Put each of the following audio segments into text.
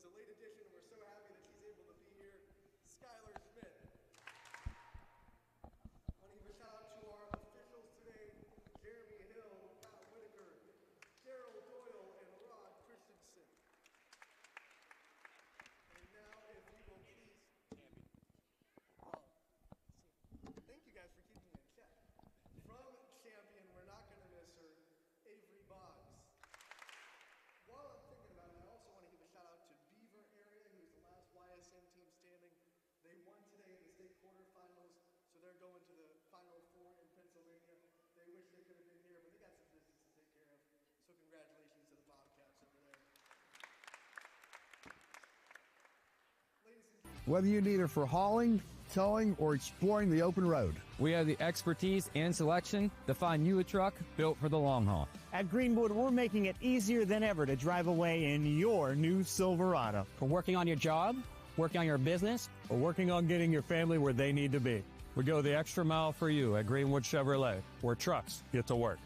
is a late addition, and we're so happy that she's able to be here, Skylar Smith. I want to give a shout out to our officials today, Jeremy Hill, Pat Whitaker, Daryl Doyle, and Rod Christensen. And now, if you will please, thank you guys for keeping me in check. From champion, we're not going to miss her, Avery Boggs. While I'm thinking about it, I also want to give a shout out to Beaver area, who's the last YSN team standing. They won today in the state quarterfinals, so they're going to the Final Four in Pennsylvania. They wish they could have been here, but they got some business to take care of. So congratulations to the Bobcats over there. Ladies and gentlemen, Whether you need her for hauling, towing, or exploring the open road, we have the expertise and selection to find you a truck built for the long haul. At Greenwood, we're making it easier than ever to drive away in your new Silverado. For working on your job, working on your business, Or working on getting your family where they need to be. we go the extra mile for you at Greenwood Chevrolet, where trucks get to work.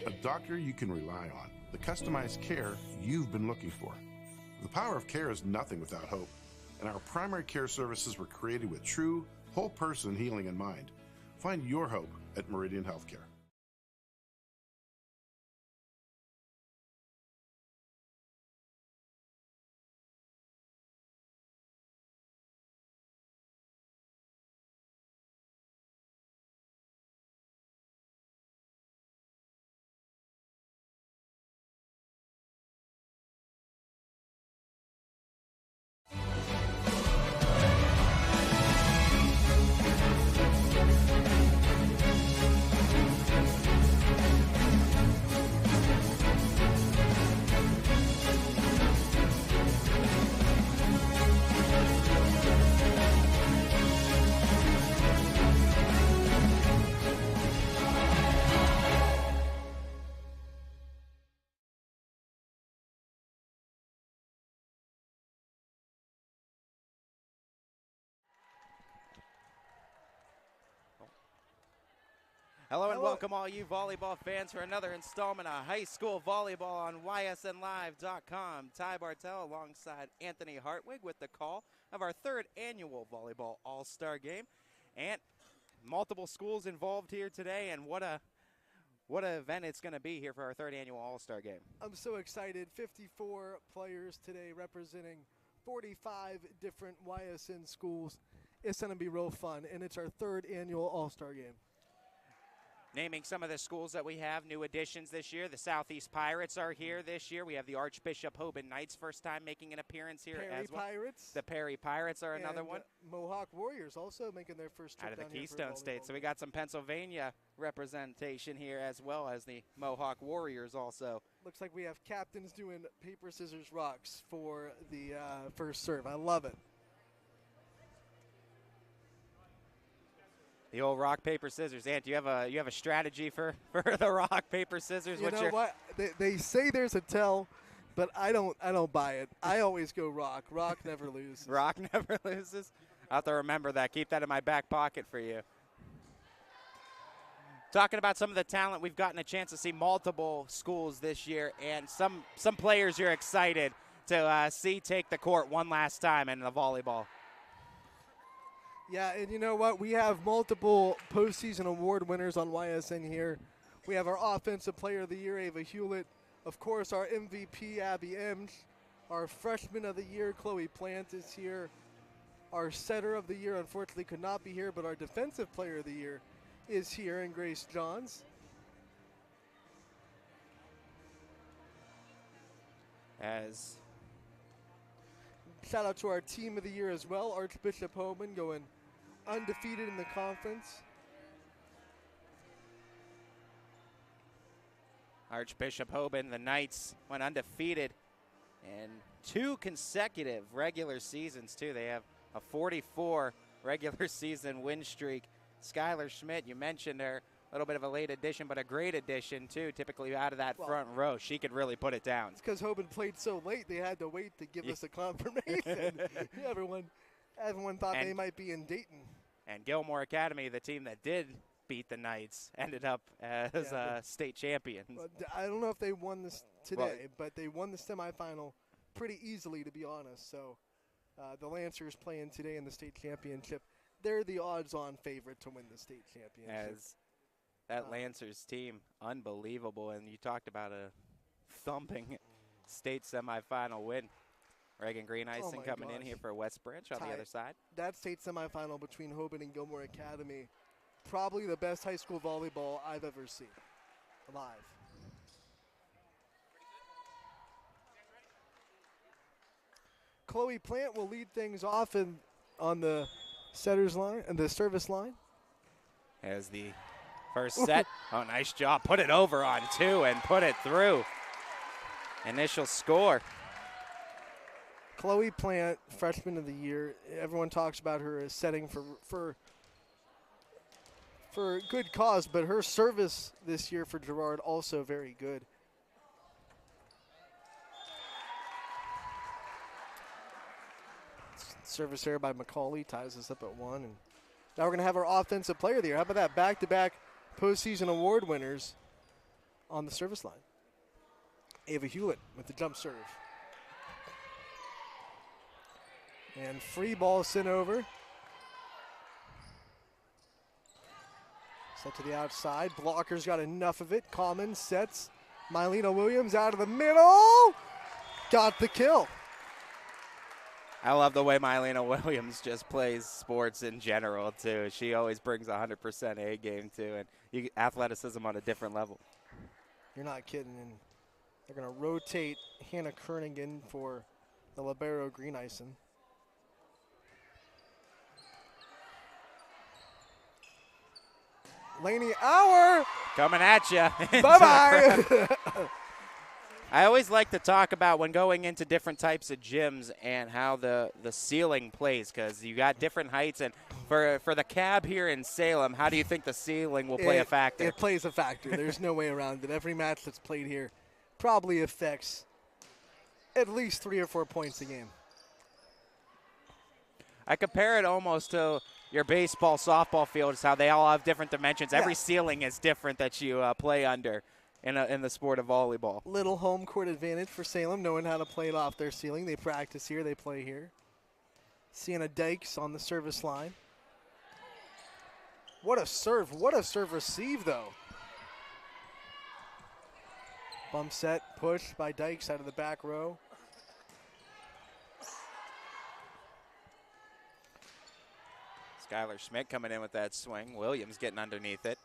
A doctor you can rely on, the customized care you've been looking for. The power of care is nothing without hope, and our primary care services were created with true, whole person healing in mind. Find your hope at Meridian Healthcare. Hello and welcome all you volleyball fans for another installment of high school volleyball on YSNLive.com. Ty Bartel alongside Anthony Hartwig with the call of our third annual Volleyball All-Star Game. And multiple schools involved here today, and what a event it's going to be here for our third annual All-Star Game. I'm so excited. 54 players today representing 45 different YSN schools. It's going to be real fun, and it's our third annual All-Star Game. Naming some of the schools that we have, new additions this year. The Southeast Pirates are here this year. We have the Archbishop Hoban Knights, first time making an appearance here Perry as well. Pirates. The Perry Pirates are another one. Mohawk Warriors also making their first trip out of the down here Keystone for State. volleyball. So we got some Pennsylvania representation here as well as the Mohawk Warriors also. Looks like we have captains doing paper, scissors, rocks for the first serve. I love it. The old rock, paper, scissors. Ant, do you have a strategy for the rock, paper, scissors? You know what? They say there's a tell, but I don't buy it. I always go rock. Rock never loses. Rock never loses? I'll have to remember that. Keep that in my back pocket for you. Talking about some of the talent, we've gotten a chance to see multiple schools this year, and some players you're excited to see take the court one last time in the volleyball. Yeah, and you know what? We have multiple postseason award winners on YSN here. We have our Offensive Player of the Year, Ava Hewlett. Of course, our MVP, Abby Ems. Our Freshman of the Year, Chloe Plant, is here. Our Setter of the Year, unfortunately, could not be here, but our Defensive Player of the Year is here, and Grace Johns. As Shout out to our team of the year as well, Archbishop Hoban, going undefeated in the conference. Archbishop Hoban, the Knights, went undefeated in 2 consecutive regular seasons, too. They have a 44 regular season win streak. Skylar Schmidt, you mentioned her, a little bit of a late addition, but a great addition, too, typically out of that front row. She could really put it down. It's because Hoban played so late, they had to wait to give us a confirmation. Everyone thought they might be in Dayton. And Gilmore Academy, the team that did beat the Knights, ended up as state champions. I don't know if they won this today, but they won the semifinal pretty easily, to be honest. So the Lancers playing today in the state championship. They're the odds-on favorite to win the state championship. As that Lancers team, unbelievable. And you talked about a thumping state semifinal win. Reagan Green-Icing coming in here for West Branch on the other side. That state semifinal between Hoban and Gilmore Academy, probably the best high school volleyball I've ever seen live. Chloe Plant will lead things off on the setter's line and the service line. As the first set. Oh, nice job. Put it over on 2 and put it through. Initial score. Chloe Plant, freshman of the year. Everyone talks about her as setting for good cause, but her service this year for Girard also very good. Service error by McCauley ties us up at 1. And now we're going to have our offensive player of the year. How about that? Back-to-back postseason award winners on the service line. Ava Hewlett with the jump serve. And free ball sent over. Set to the outside. Blocker's got enough of it. Common sets. Mylena Williams out of the middle. Got the kill. I love the way Mylena Williams just plays sports in general, too. She always brings 100% A game, too, and athleticism on a different level. You're not kidding. And they're going to rotate Hannah Kernigan for the libero Green-Icing. Laney Auer coming at you. Bye-bye. I always like to talk about when going into different types of gyms and how the ceiling plays, because you got different heights. And for the cab here in Salem, how do you think the ceiling will play a factor? It plays a factor. There's no way around it. Every match that's played here probably affects at least 3 or 4 points a game. I compare it almost to your baseball, softball fields, how they all have different dimensions. Every ceiling is different that you play under in the sport of volleyball. Little home court advantage for Salem, knowing how to play it off their ceiling. They practice here, they play here. Sienna Dykes on the service line. What a serve receive, though. Bump set, push by Dykes out of the back row. Skylar Schmidt coming in with that swing. Williams getting underneath it.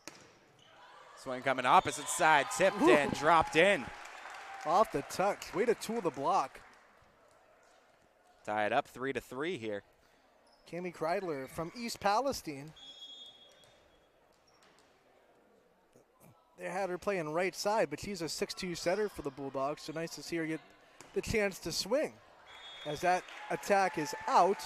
Swing coming opposite side, tipped in, dropped in. Off the touch, way to tool the block. Tie it up 3-3 here. Cami Kreidler from East Palestine. They had her playing right side, but she's a 6'2" setter for the Bulldogs, so nice to see her get the chance to swing. As that attack is out.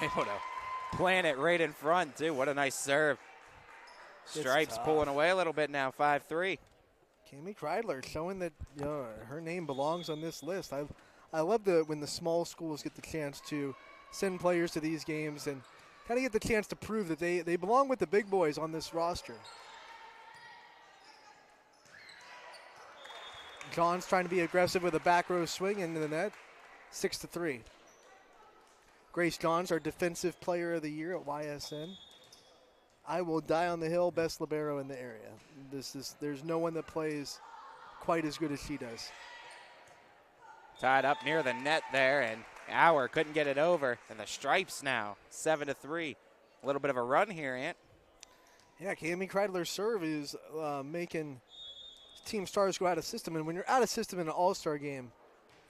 Able to plant it right in front, too. What a nice serve. Stripes pulling away a little bit now, 5-3. Cami Kreidler showing that her name belongs on this list. I love when the small schools get the chance to send players to these games and kind of get the chance to prove that they belong with the big boys on this roster. John's trying to be aggressive with a back row swing into the net. 6-3. Grace Johns, our defensive player of the year at YSN. I will die on the hill, best libero in the area. There's no one that plays quite as good as she does. Tied up near the net there, and Hour couldn't get it over, and the Stripes now 7-3. A little bit of a run here, Ant. Yeah, Cami Kreidler's serve is making Team Stars go out of system, and when you're out of system in an all-star game,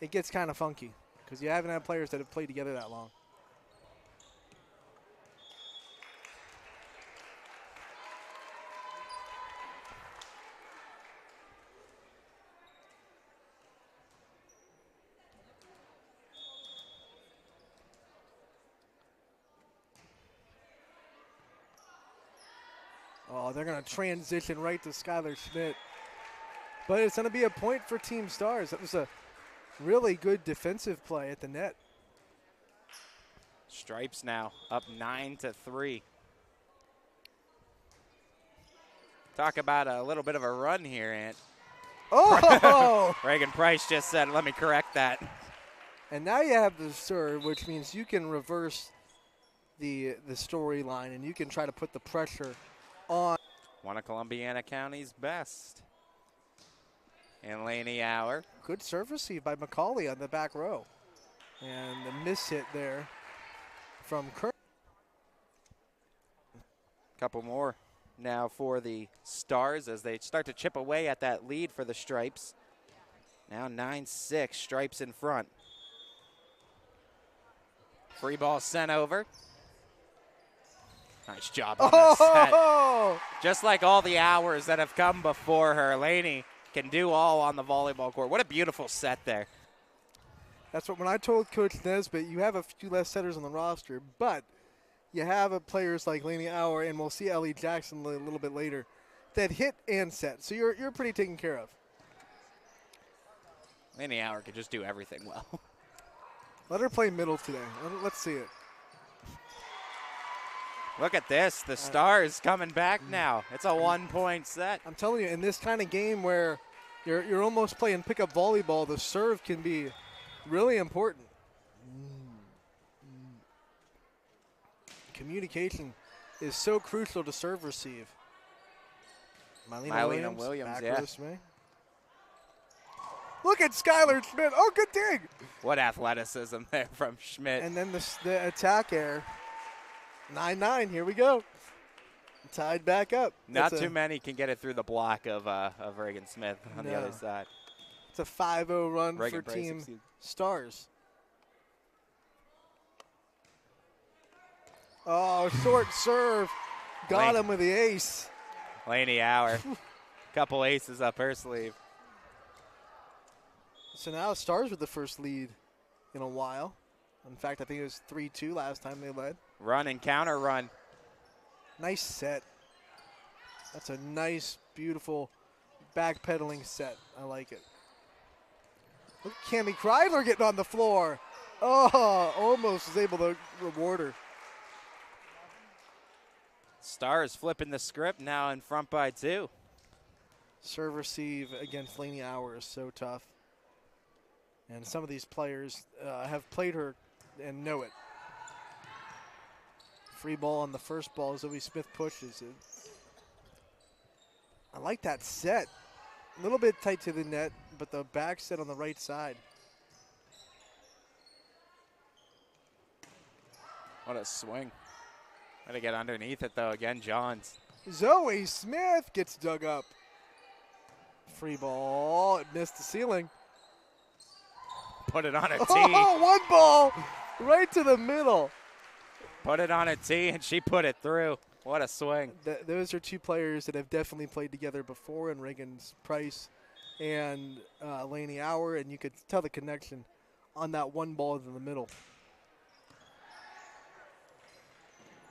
it gets kind of funky because you haven't had players that have played together that long. Oh, they're going to transition right to Skylar Schmidt. But it's going to be a point for Team Stars. That was a really good defensive play at the net. Stripes now up 9-3. Talk about a little bit of a run here, Ant. Oh! Reagan Price just said, let me correct that. And now you have the serve, which means you can reverse the storyline, and you can try to put the pressure on. One of Columbiana County's best. And Laney Hour. Good serve receive by McCauley on the back row. And the miss hit there from Kirk. Couple more now for the Stars as they start to chip away at that lead for the Stripes. Now 9-6, Stripes in front. Free ball sent over. Nice job on the set. Just like all the hours that have come before her, Laney can do all on the volleyball court. What a beautiful set there. That's what when I told Coach Nesbitt, you have a few less setters on the roster, but you have players like Laney Hour, and we'll see Ellie Jackson a little bit later, that hit and set. So you're pretty taken care of. Laney Hour could just do everything well. Let her play middle today. Let's see it. Look at this. The Stars coming back now. It's a 1-point set. I'm telling you, in this kind of game where you're almost playing pickup volleyball, the serve can be really important. Communication is so crucial to serve receive. Mylena Williams, yeah. Look at Skylar Schmidt. Oh, good dig. What athleticism there from Schmidt. And then the attack air. 9-9, here we go. Tied back up. Not too many can get it through the block of Reagan Smith on the other side. It's a 5-0 run Reagan for Team Stars. Oh, short serve. Got him with the ace. Laney Hour. Couple aces up her sleeve. So now Stars with the first lead in a while. In fact, I think it was 3-2 last time they led. Run and counter run. Nice set. That's a nice, beautiful backpedaling set. I like it. Look at Cami Kreidler getting on the floor. Oh, almost was able to reward her. Stars flipping the script, now in front by 2. Serve receive against Laney Hour is so tough. And some of these players have played her and know it. Free ball on the first ball. Zoe Smith pushes it. I like that set. A little bit tight to the net, but the back set on the right side. What a swing. Got to get underneath it, though. Again, Johns. Zoe Smith gets dug up. Free ball. It missed the ceiling. Put it on a tee. Oh, one ball right to the middle. Put it on a tee, and she put it through. What a swing. Those are two players that have definitely played together before, in Reagan's Price and Laney Hour, and you could tell the connection on that one ball in the middle.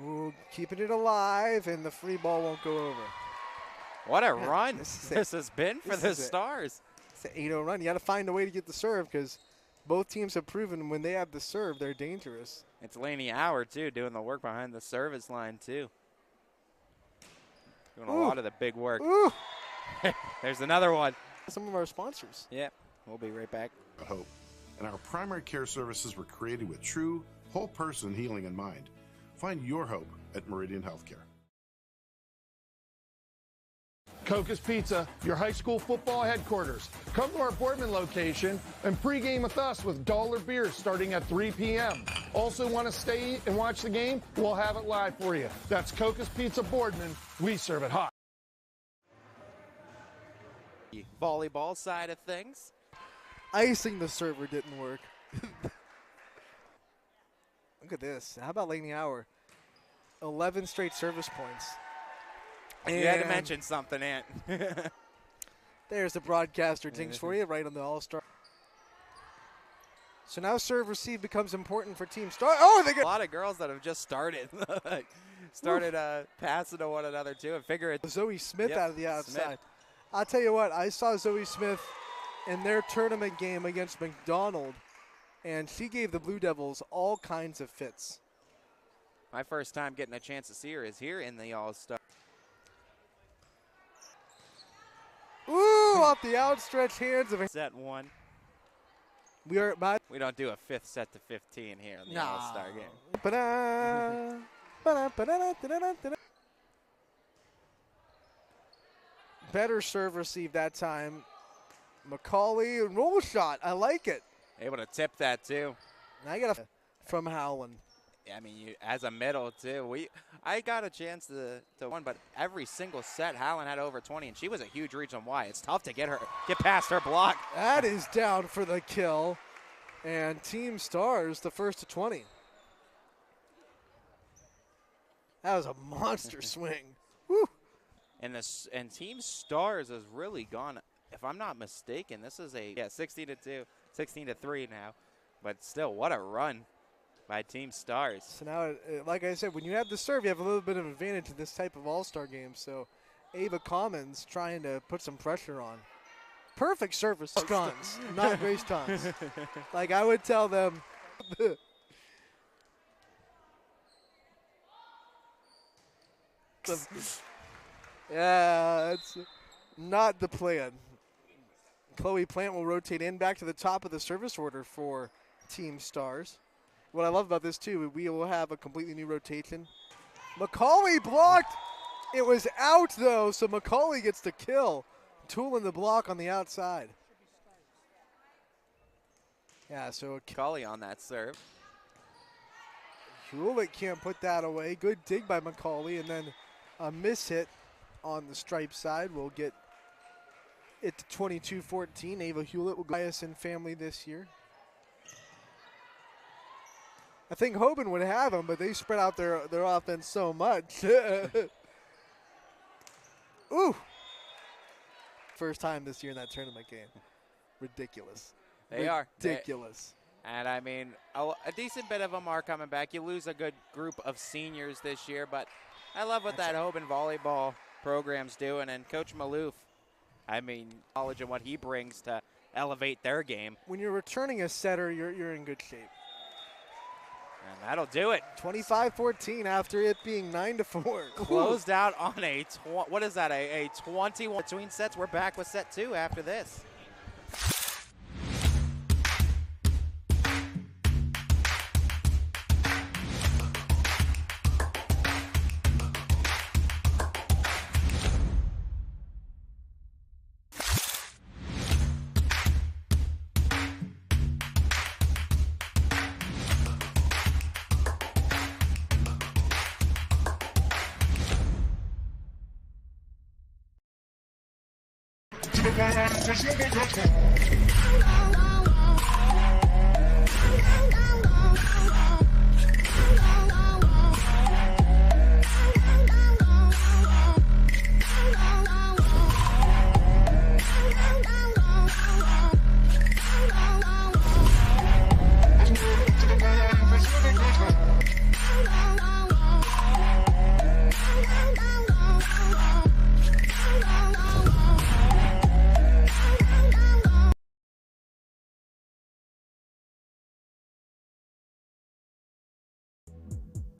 Ooh, keeping it alive, and the free ball won't go over. What a run this has been for the Stars. It's an 8-0 run. You got to find a way to get the serve because both teams have proven when they have the serve, they're dangerous. It's Laney Hour, too, doing the work behind the service line, too. Doing a lot of the big work. There's another one. Some of our sponsors. Yeah, we'll be right back. Hope. And our primary care services were created with true, whole person healing in mind. Find your hope at Meridian Healthcare. Coca's Pizza, your high school football headquarters. Come to our Boardman location and pregame with us with dollar beers starting at 3 p.m. Also want to stay and watch the game? We'll have it live for you. That's Coca's Pizza Boardman. We serve it hot. Volleyball side of things. Icing the server didn't work. Look at this. How about late in the hour? 11 straight service points. You had to mention something, Ant. There's the broadcaster jinx for you right on the All-Star. So now serve receive becomes important for Team Star. Oh, they got a lot of girls that have just started passing to one another too, and figure it. Zoe Smith out of the outside. Smith. I'll tell you what, I saw Zoe Smith in their tournament game against McDonald, and she gave the Blue Devils all kinds of fits. My first time getting a chance to see her is here in the All-Star. Ooh, off the outstretched hands of Set one. We don't do a fifth set to 15 here in the All-Star game. Better serve receive that time. Macaulay, roll shot. I like it. Able to tip that too. And I got a from Howland. I mean, you as a middle too. I got a chance to win, but every single set Howland had over 20, and she was a huge reach on Y. It's tough to get past her block. That is down for the kill, and Team Stars the first to 20. That was a monster swing. Woo. And Team Stars has really gone. If I'm not mistaken, this is a 16-2, 16-3 now, but still, what a run by Team Stars. So now, like I said, when you have the serve, you have a little bit of advantage in this type of all-star game. So Ava Commons trying to put some pressure on. Perfect service stunts, not Grace stunts. Like I would tell them. Yeah, that's not the plan. Chloe Plant will rotate in back to the top of the service order for Team Stars. What I love about this, too, we will have a completely new rotation. Macaulay blocked. It was out, though, so Macaulay gets the kill. Tool in the block on the outside. Yeah, so Macaulay on that serve. Hewlett can't put that away. Good dig by Macaulay, and then a miss hit on the stripe side will get it to 22-14. Ava Hewlett will go YSN family this year. I think Hoban would have him, but they spread out their offense so much. Ooh. First time this year in that tournament game. Ridiculous. They are. Ridiculous. And, I mean, a decent bit of them are coming back. You lose a good group of seniors this year, but I love what that Hoban volleyball program's doing. And Coach Maloof, I mean, knowledge of what he brings to elevate their game. When you're returning a setter, you're in good shape. And that'll do it. 25-14 after it being 9-4. Closed out on a, what is that, a 21 between sets. We're back with set two after this.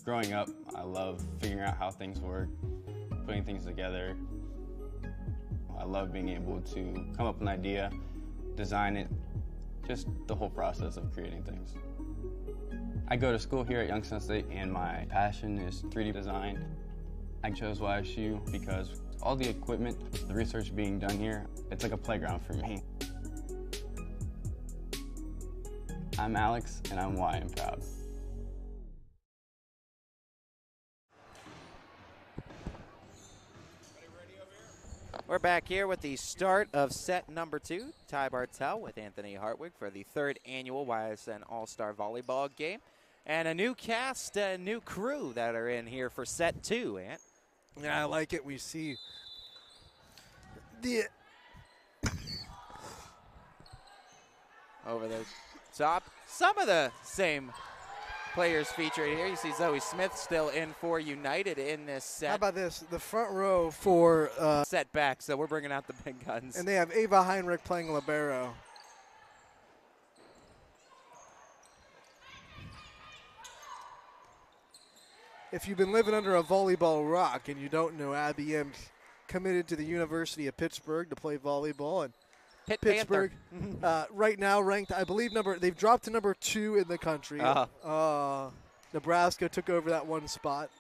Growing up, I love figuring out how things work, putting things together. I love being able to come up with an idea, design it, just the whole process of creating things. I go to school here at Youngstown State, and my passion is 3D design. I chose YSU because all the equipment, the research being done here, it's like a playground for me. I'm Alex, and I'm Y and proud. We're back here with the start of set number 2. Ty Bartell with Anthony Hartwig for the 3rd annual YSN All-Star Volleyball game. And a new cast, a new crew that are in here for set 2, Ant. Yeah, I like it. We see the over the top. Some of the same players featured here. You see Zoe Smith still in for United in this set. How about this? The front row for set back, so we're bringing out the big guns. and they have Ava Heinrich playing libero. If you've been living under a volleyball rock and you don't know, Abby M's committed to the University of Pittsburgh to play volleyball, and Pitt Pittsburgh right now ranked, I believe, they've dropped to number 2 in the country. Nebraska took over that one spot.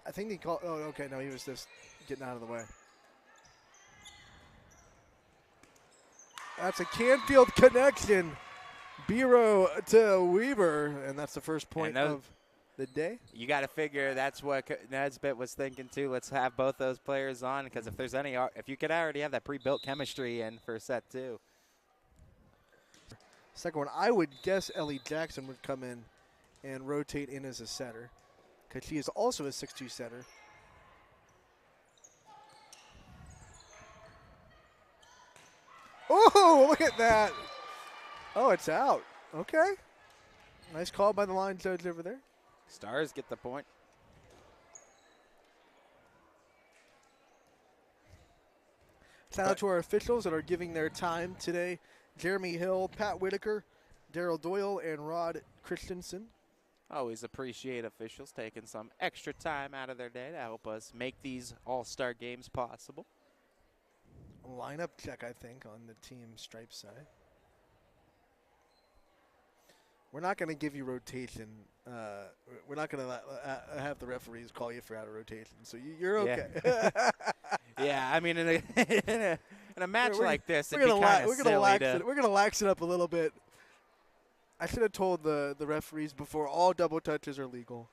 I think he called. Oh, okay, no, he was just getting out of the way. That's a Canfield connection. Biro to Weaver, and that's the first point of the day. You got to figure that's what Nesbitt was thinking too. Let's have both those players on, because if you could already have that pre-built chemistry in for set 2. Second one, I would guess Ellie Jackson would come in and rotate in as a setter, because she is also a 6'2" setter. Oh, look at that. Oh, it's out. Okay. Nice call by the line judge over there. Stars get the point. Shout out to our officials that are giving their time today. Jeremy Hill, Pat Whitaker, Daryl Doyle, and Rod Christensen. Always appreciate officials taking some extra time out of their day to help us make these all-star games possible. Lineup check, I think, on the team stripe side. We're not going to give you rotation. We're not going to have the referees call you for out of rotation, so you're okay. Yeah, yeah, I mean, in a match like this, it'd be kind of silly. We're going to lax it up a little bit. I should have told the referees before, all double touches are legal.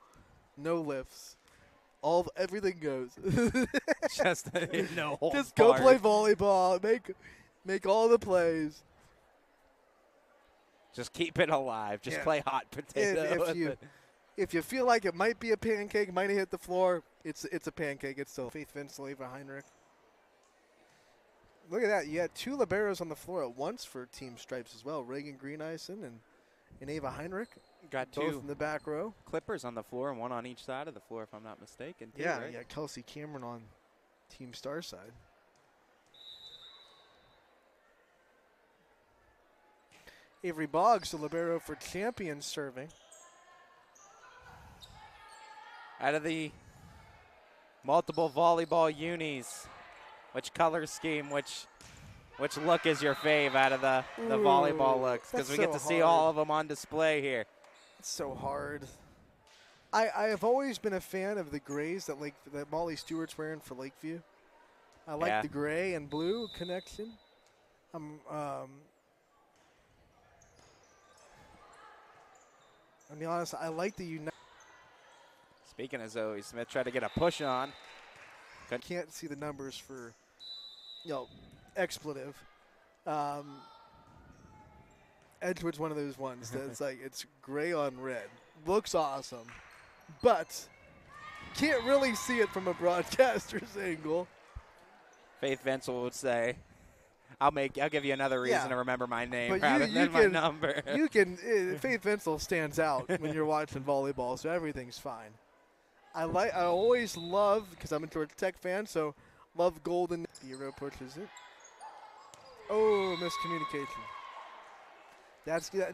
No lifts. Everything goes. Just go play volleyball. Make all the plays. Just keep it alive. Just play hot potato. If you feel like it might be a pancake, might have hit the floor, it's a pancake. It's still Faith Vincel, Ava Heinrich. Look at that. You had 2 liberos on the floor at once for Team Stripes as well. Reagan Greeneisen and Ava Heinrich. Got both 2 in the back row. Clippers on the floor, and 1 on each side of the floor, if I'm not mistaken. Too, yeah, right? yeah. Kelsey Cameron on Team Star side. Avery Boggs, the libero for Champions, serving. Out of the multiple volleyball unis, which color scheme, which look is your fave out of the volleyball looks? Because we get to see all of them on display here. It's so hard. I have always been a fan of the grays that Molly Stewart's wearing for Lakeview. I like the gray and blue connection. I'll be honest, I like the United. Speaking of Zoe Smith, tried to get a push on. Can't see the numbers for, expletive. Edgewood's one of those ones that's it's gray on red. Looks awesome, but can't really see it from a broadcaster's angle. Faith Vincel would say, I'll give you another reason to remember my name but rather than my number. Faith Vincel stands out when you're watching volleyball, so everything's fine. I always love, because I'm a Georgia Tech fan, so love Golden. Hero pushes it. Oh, miscommunication.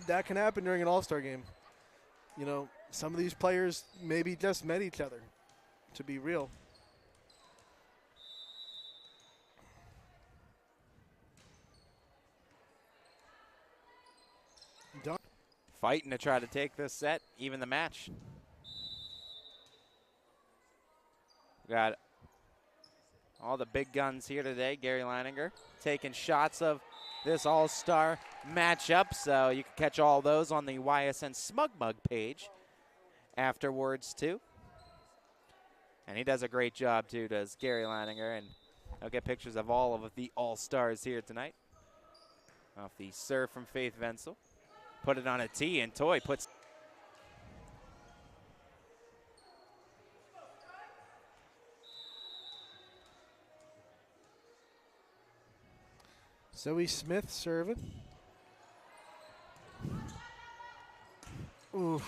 That can happen during an all-star game. Some of these players maybe just met each other, to be real. Fighting to try to take this set, even the match. Got all the big guns here today. Gary Leininger taking shots of this all-star matchup, so you can catch all those on the YSN Smug Mug page afterwards, too. And he does a great job, too, does Gary Leininger, and I'll get pictures of all of the all-stars here tonight. Off the serve from Faith Venzel. Put it on a tee, and Toy puts... Zoe Smith serving. Ooh.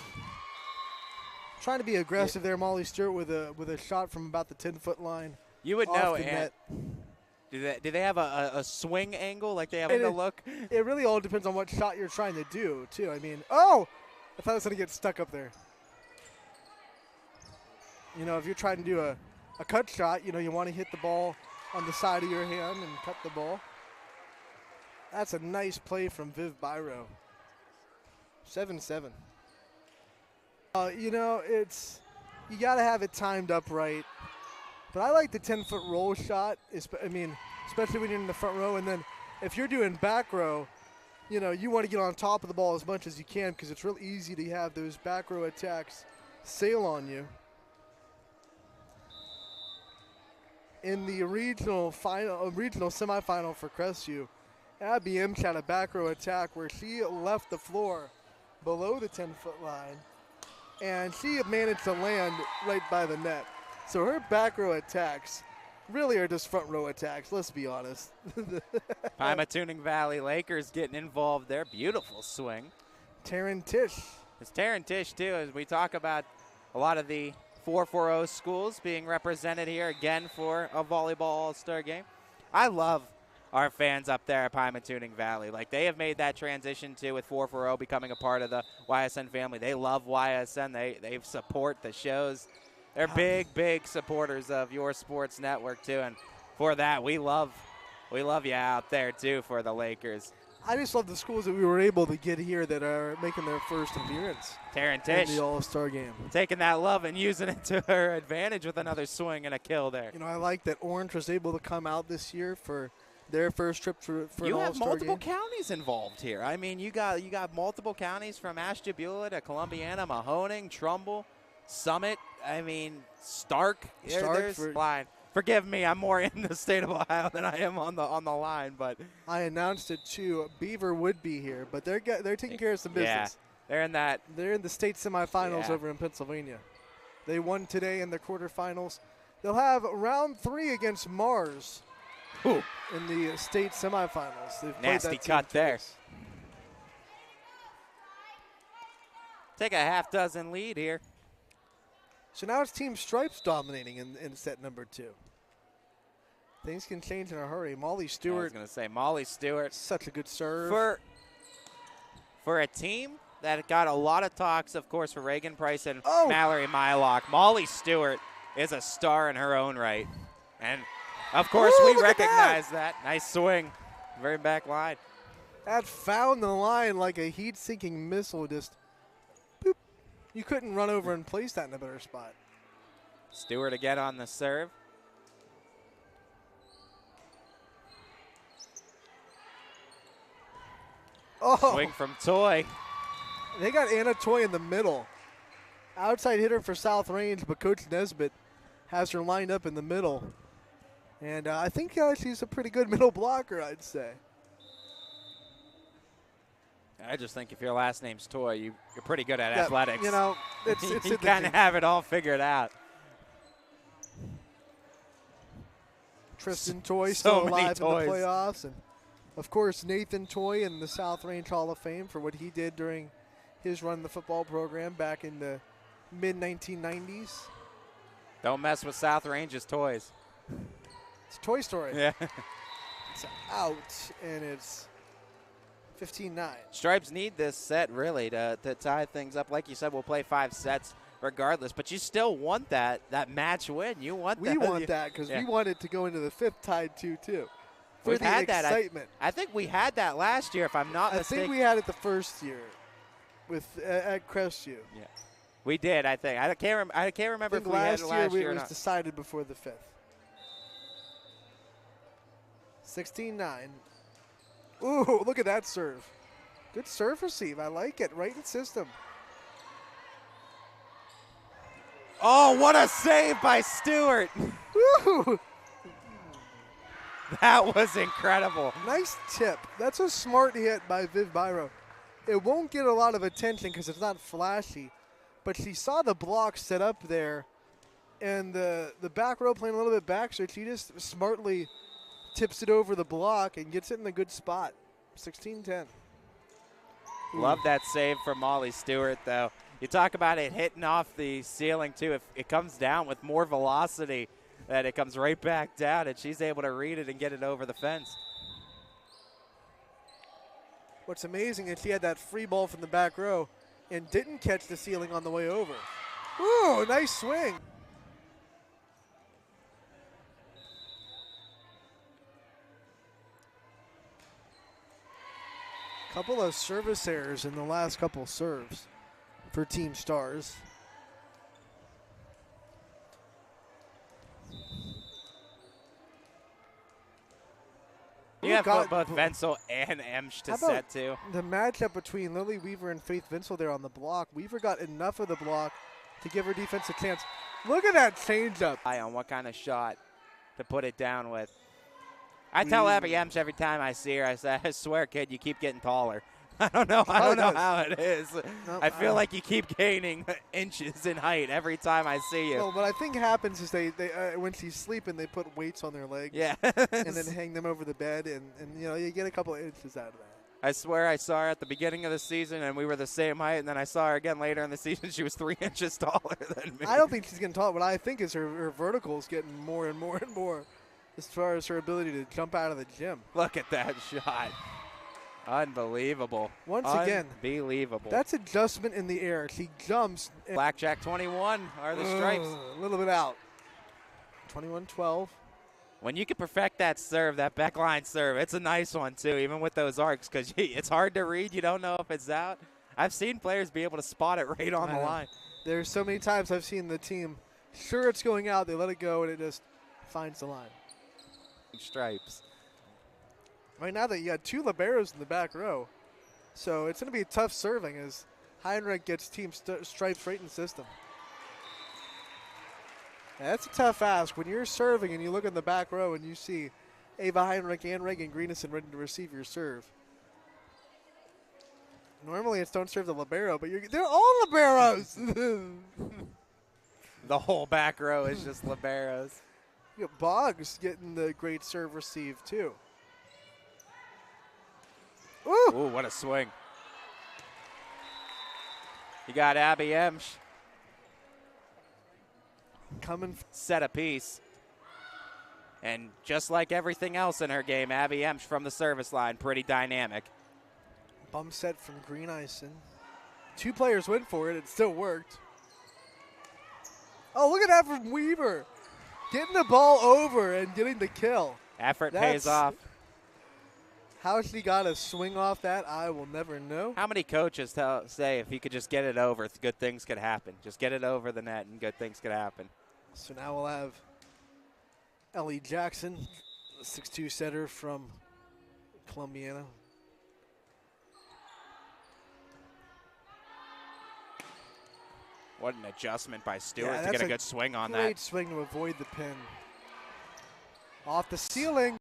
Trying to be aggressive there, Molly Stewart, with a shot from about the 10-foot line. You would off know. the net. Do they have a swing angle like they have in the look? It really all depends on what shot you're trying to do, too. I mean, oh! I thought it was going to get stuck up there. You know, if you're trying to do a cut shot, you know, you want to hit the ball on the side of your hand and cut the ball. That's a nice play from Viv Byro. 7-7. You know, you got to have it timed up right. But I like the 10-foot roll shot. I mean, especially when you're in the front row. And then if you're doing back row, you know, you want to get on top of the ball as much as you can because it's real easy to have those back row attacks sail on you. In the regional semifinal for Crestview, Abby Imch had a back row attack where she left the floor below the 10-foot line, and she managed to land right by the net. So her back row attacks really are just front row attacks, let's be honest. Pymatuning Valley Lakers getting involved there. Beautiful swing. Taryn Tish. It's Taryn Tish, too, as we talk about a lot of the 440 schools being represented here again for a volleyball all-star game. I love our fans up there at Pymatuning Valley. Like, they have made that transition, too, with 440 becoming a part of the YSN family. They love YSN. They support the shows. They're big supporters of your sports network, too. And for that, we love you out there, too, for the Lakers. I just love the schools that we were able to get here that are making their first appearance Taryn Tish in the All-Star game. Taking that love and using it to her advantage with another swing and a kill there. You know, I like that Orange was able to come out this year for their first trip for an All-Star game. You have multiple counties involved here. I mean, you got multiple counties from Ashtabula to Columbiana, Mahoning, Trumbull, Summit. I mean, Stark. There's line. Forgive me, I'm more in the state of Ohio than I am on the line. But I announced it too. Beaver would be here, but they're taking care of some business. Yeah, they're in the state semifinals over in Pennsylvania. They won today in the quarterfinals. They'll have round 3 against Mars in the state semifinals. They've nasty cut there. Take a half dozen lead here. So now it's Team Stripes dominating in set number 2. Things can change in a hurry. Molly Stewart. I was going to say, Molly Stewart. Such a good serve. For a team that got a lot of talks, of course, for Reagan Price and Mallory Mylock, Molly Stewart is a star in her own right. And, of course, we recognize that. Nice swing. Very back line. That found the line like a heat-sinking missile, just boop. You couldn't run over and place that in a better spot. Stewart again on the serve. Swing from Toy. They got Anna Toy in the middle. Outside hitter for South Range, but Coach Nesbitt has her lined up in the middle. And I think she's a pretty good middle blocker, I'd say. I just think if your last name's Toy, you're pretty good at athletics. You know, it's you kind of have it all figured out. Tristan Toy still alive in the playoffs. And, of course, Nathan Toy in the South Range Hall of Fame for what he did during his run in the football program back in the mid-1990s. Don't mess with South Range's toys. It's a Toy Story. Yeah. It's out, and it's 15-9. Stripes need this set, really, to tie things up. Like you said, we'll play 5 sets regardless, but you still want that match win. You want that. We want that because we want it to go into the 5th tied 2-2. We've had excitement. I think we had that last year, if I'm not mistaken. I think we had it the first year at Crestview. Yeah. We did, I think. I can't remember if we had it last year or it was not. decided before the 5th. 16-9. Ooh, look at that serve. Good serve receive. I like it. Right in system. Oh, what a save by Stewart. Woo! That was incredible. Nice tip. That's a smart hit by Viv Byro. It won't get a lot of attention because it's not flashy, but she saw the block set up there and the back row playing a little bit back, so she just smartly tips it over the block and gets it in a good spot. 16-10. Love that save from Molly Stewart, though. You talk about it hitting off the ceiling, too. If it comes down with more velocity, that it comes right back down, and she's able to read it and get it over the fence. What's amazing is she had that free ball from the back row and didn't catch the ceiling on the way over. Ooh, nice swing. Couple of service errors in the last couple serves for Team Stars. You have both Wenzel and Emsch to set to. The matchup between Lily Weaver and Faith Wenzel there on the block. Weaver got enough of the block to give her defense a chance. Look at that changeup. On what kind of shot to put it down with. I tell Abby Emsch every time I see her, I swear, kid, you keep getting taller. I don't know how it is. I feel like you keep gaining inches in height every time I see you. No, what I think happens is they when she's sleeping, they put weights on their legs. Yeah. And then hang them over the bed, and you get a couple of inches out of that. I swear I saw her at the beginning of the season, and we were the same height, and then I saw her again later in the season. She was 3 inches taller than me. I don't think she's getting taller. What I think is her vertical is getting more and more and more as far as her ability to jump out of the gym. Look at that shot. Unbelievable. Once again. Unbelievable. That's adjustment in the air. She jumps. Blackjack 21 are the stripes. A little bit out. 21-12. When you can perfect that serve, that backline serve, it's a nice one too, even with those arcs, because it's hard to read. You don't know if it's out. I've seen players be able to spot it right on the line. There's so many times I've seen the team, sure it's going out, they let it go, and it just finds the line. Stripes. Right now that you got 2 liberos in the back row, so it's going to be tough serving as Heinrich gets team stripes right in the system. Now, that's a tough ask. When you're serving and you look in the back row and you see Ava Heinrich and Reagan Greenison ready to receive your serve. Normally it's don't serve the libero, but they're all liberos. The whole back row is just liberos. You got Boggs getting the great serve receive too. Ooh, what a swing. You got Abby Emsch. Coming. Set a piece. And just like everything else in her game, Abby Emsch from the service line, pretty dynamic. Bump set from Green Ison. 2 players went for it. It still worked. Oh, look at that from Weaver. Getting the ball over and getting the kill. Effort pays off. How she got a swing off that, I will never know. How many coaches say if you could just get it over, good things could happen? Just get it over the net and good things could happen. So now we'll have Ellie Jackson, the 6'2" setter from Columbiana. What an adjustment by Stewart to get a good swing on that. Great swing to avoid the pin. Off the ceiling.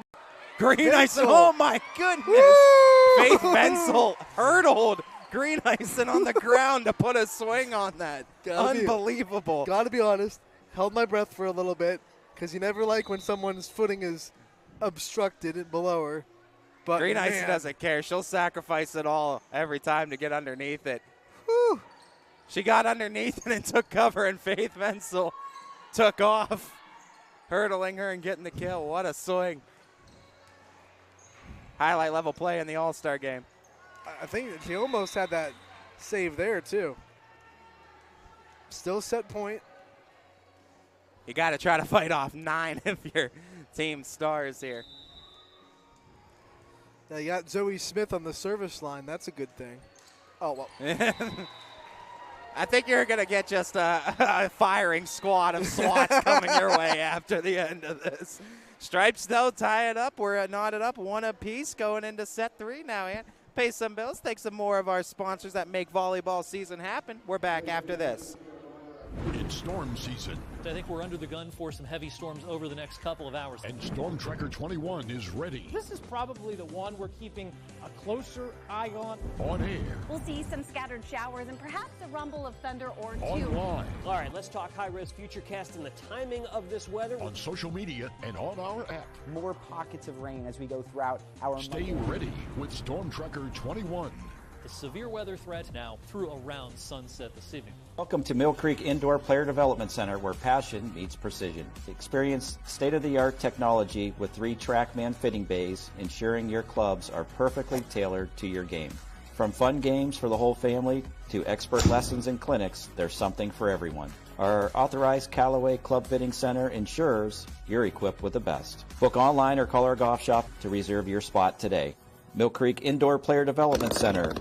Green Ison, oh my goodness. Woo! Faith Wenzel hurdled Green Ison on the ground to put a swing on that. Unbelievable. Gotta be honest, held my breath for a little bit because you never like when someone's footing is obstructed below her. But Green Ison doesn't care. She'll sacrifice it all every time to get underneath it. Whew. She got underneath it and took cover, and Faith Wenzel took off, hurdling her and getting the kill. What a swing. Highlight level play in the All-Star game. I think she almost had that save there, too. Still set point. You got to try to fight off 9 of your team stars here. Now you got Zoe Smith on the service line. That's a good thing. Oh, well. I think you're going to get just a firing squad of SWATs coming your way after the end of this. Stripes, though, tie it up. We're knotted up, one apiece going into set 3 now, Ant. Pay some bills, thank some more of our sponsors that make volleyball season happen. We're back after this. It's storm season. I think we're under the gun for some heavy storms over the next couple of hours. And Storm Tracker 21 is ready. This is probably the one we're keeping a closer eye on. On air. We'll see some scattered showers and perhaps a rumble of thunder or two. Online. All right, let's talk high-risk futurecast and the timing of this weather. On social media and on our app. More pockets of rain as we go throughout our Stay ready with Storm Tracker 21. The severe weather threat now through around sunset this evening. Welcome to Mill Creek Indoor Player Development Center, where passion meets precision. Experience state-of-the-art technology with 3 TrackMan fitting bays, ensuring your clubs are perfectly tailored to your game. From fun games for the whole family to expert lessons and clinics, there's something for everyone. Our authorized Callaway Club Fitting Center ensures you're equipped with the best. Book online or call our golf shop to reserve your spot today. Mill Creek Indoor Player Development Center.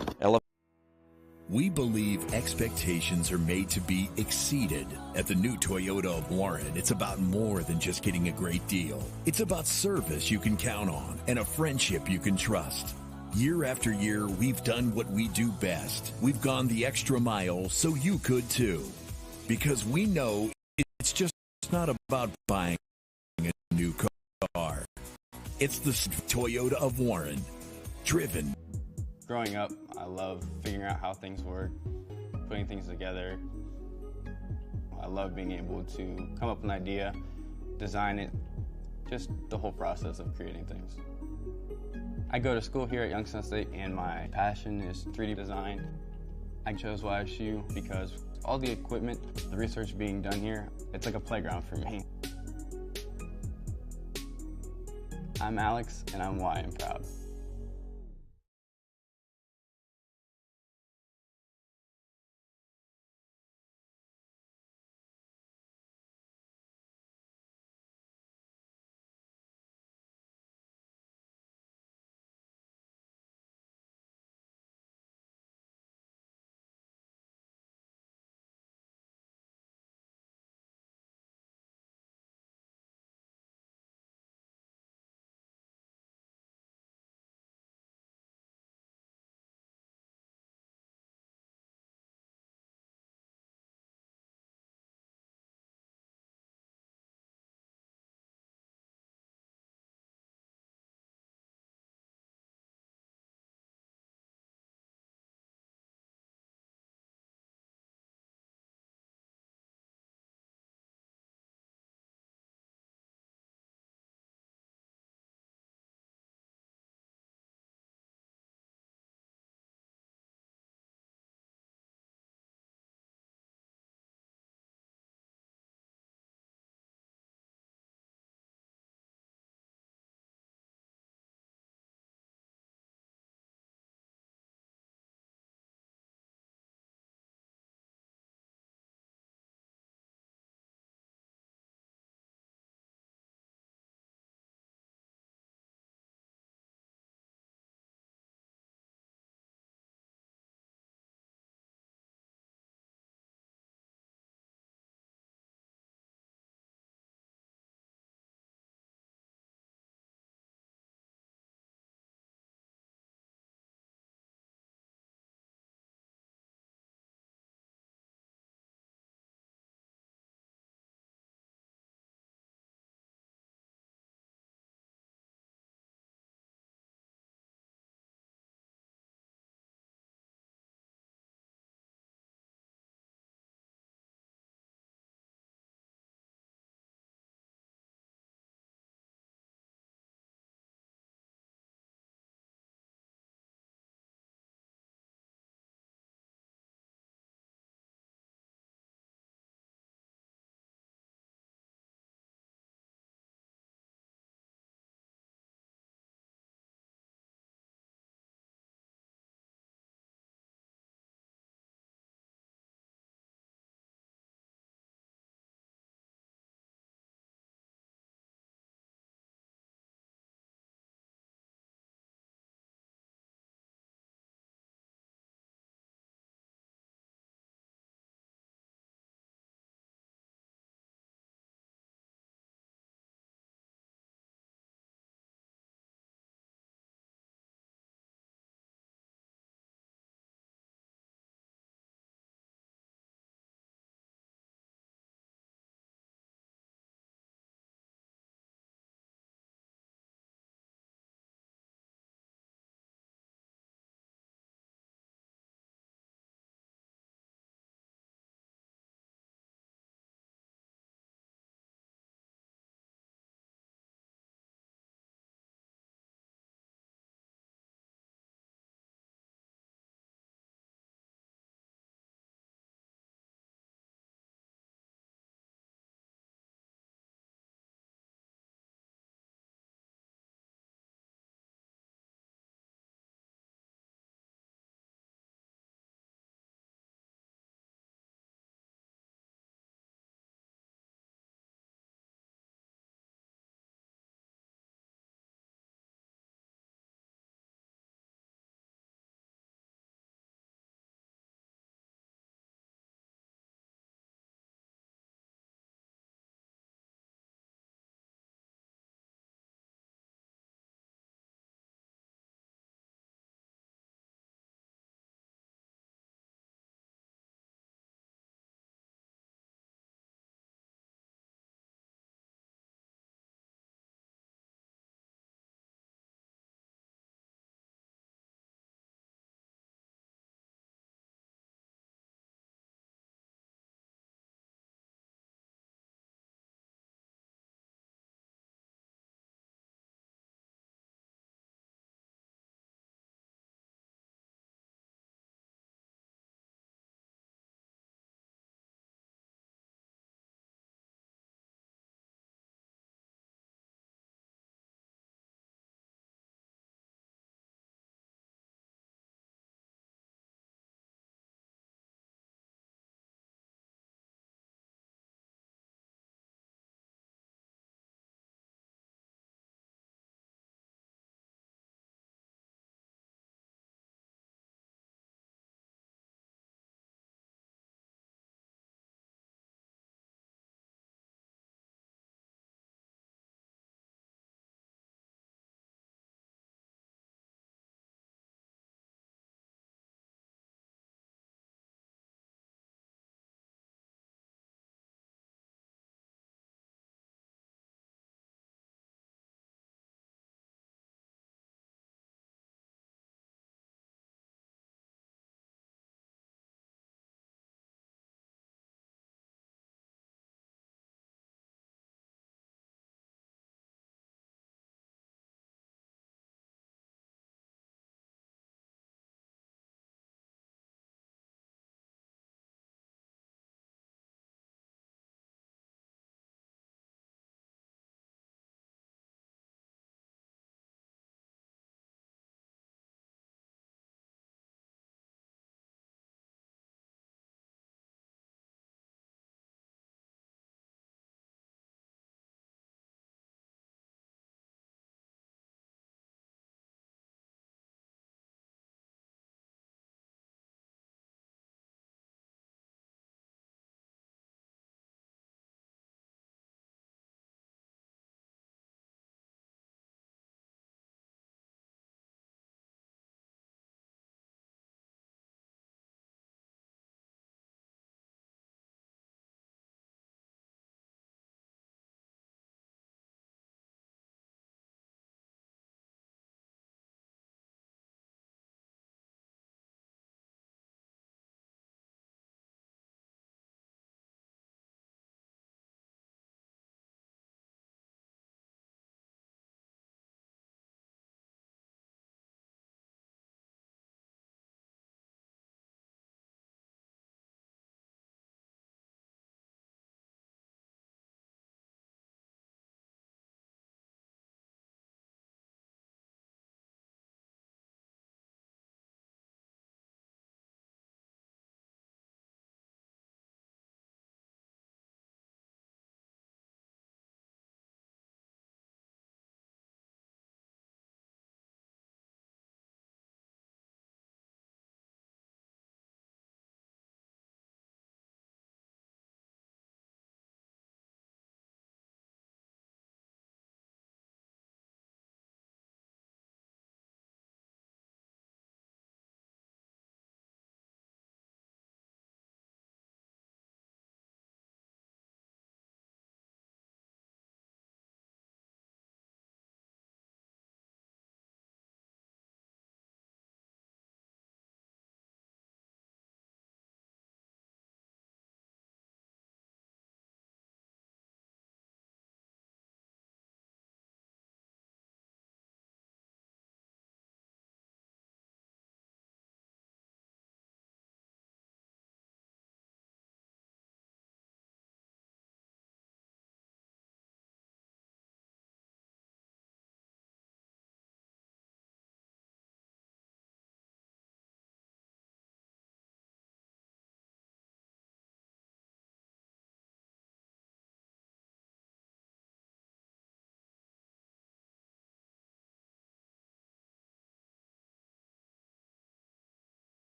We believe expectations are made to be exceeded. At the new Toyota of Warren, it's about more than just getting a great deal. It's about service you can count on and a friendship you can trust. Year after year, we've done what we do best. We've gone the extra mile so you could too. Because we know it's just not about buying a new car. It's the Toyota of Warren. Driven. Growing up, I love figuring out how things work, putting things together. I love being able to come up with an idea, design it, just the whole process of creating things. I go to school here at Youngstown State, and my passion is 3D design. I chose YSU because all the equipment, the research being done here, it's like a playground for me. I'm Alex, and I'm Y and proud.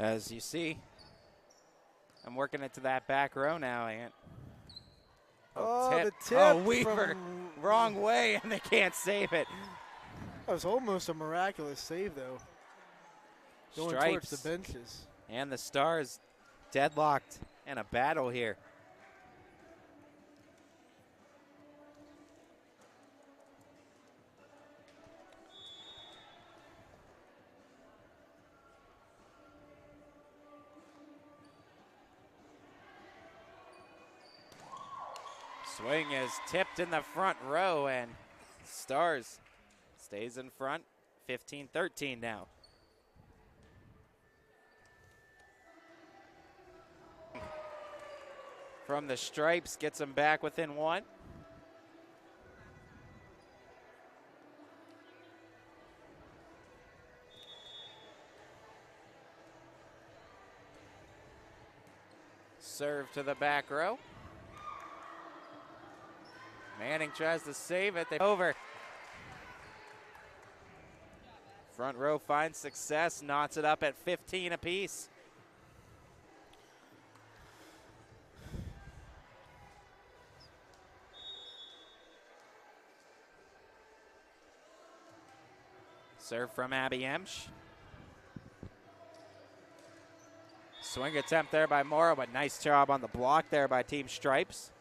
As you see, I'm working it to that back row now, Ant. The tip. Oh, Weaver. Wrong way, and they can't save it. That was almost a miraculous save, though. Going Stripes towards the benches. and the Stars deadlocked in a battle here. Swing is tipped in the front row, and Stars stays in front, 15-13 now. From the stripes, gets them back within one. Serve to the back row. Manning tries to save it. They over. Front row finds success, knots it up at 15 apiece. Serve from Abby Emsch. Swing attempt there by Morrow, but nice job on the block there by Team Stripes.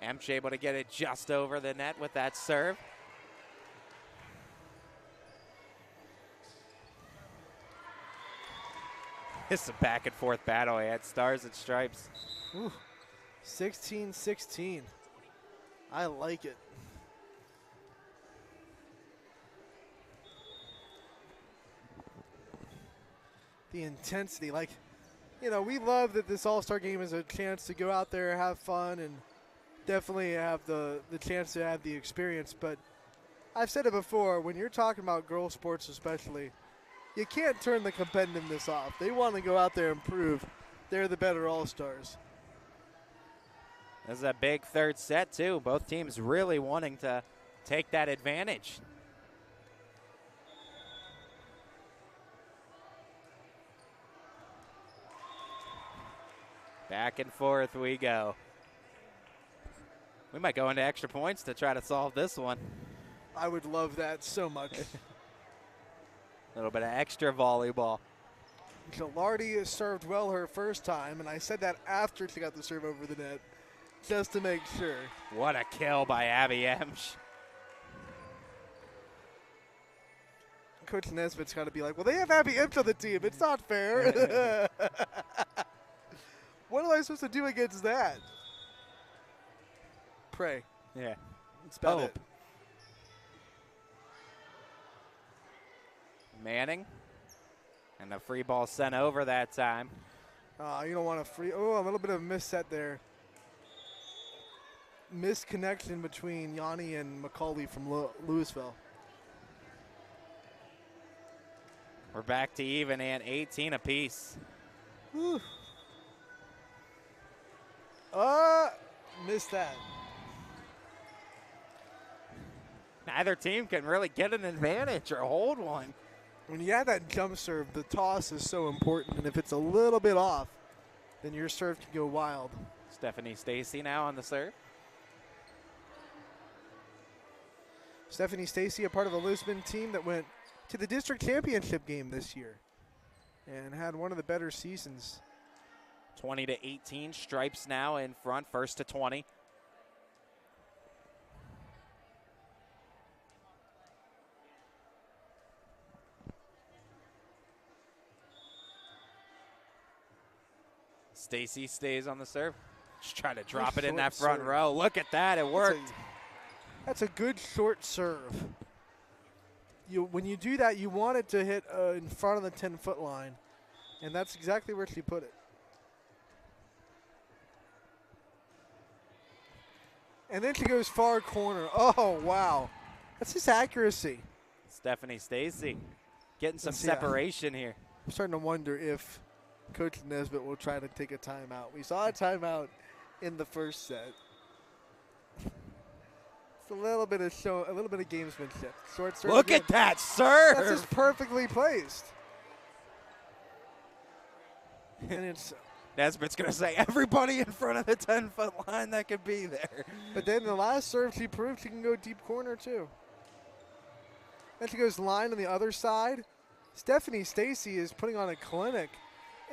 Emsch able to get it just over the net with that serve. It's a back and forth battle at Stars and Stripes. 16-16. I like it. The intensity, like, you know, we love that this All-Star game is a chance to go out there, have fun, and definitely have the chance to have the experience. But I've said it before, when you're talking about girls sports especially, you can't turn the competitiveness off. They want to go out there and prove they're the better All-Stars. This is a big third set, too. Both teams really wanting to take that advantage. Back and forth we go. We might go into extra points to try to solve this one. I would love that so much. A little bit of extra volleyball. Gilardi served well her first time, and I said that after she got the serve over the net, just to make sure. What a kill by Abby Emsch. Coach Nesbitt's got to be like, well, they have Abby Emsch on the team. It's not fair. What am I supposed to do against that? Pray. Yeah. It's about it. Manning. And the free ball sent over that time. You don't want a free. Oh, a little bit of a misset there. Misconnection between Yanni and McCauley from Louisville. We're back to even and 18 apiece. Whew. Missed that. Neither team can really get an advantage or hold one. When you have that jump serve, the toss is so important, and if it's a little bit off, then your serve can go wild. Stephanie Stacy now on the serve. Stephanie Stacy, a part of a Lisbon team that went to the district championship game this year and had one of the better seasons. 20-18, Stripes now in front, first to 20. Stacy stays on the serve. Just trying to drop it in that front row. Look at that, it worked. That's a good short serve. When you do that, you want it to hit in front of the 10-foot line, and that's exactly where she put it. And then she goes far corner. Oh, wow. That's just accuracy. Stephanie Stacy getting some separation here. I'm starting to wonder if Coach Nesbitt will try to take a timeout. We saw a timeout in the first set. It's a little bit of gamesmanship. Short serve. Look again. at that serve. That's just perfectly placed. And it's Nesbitt's going to say everybody in front of the 10-foot line that could be there. But then the last serve, she proved she can go deep corner too. Then she goes line on the other side. Stephanie Stacy is putting on a clinic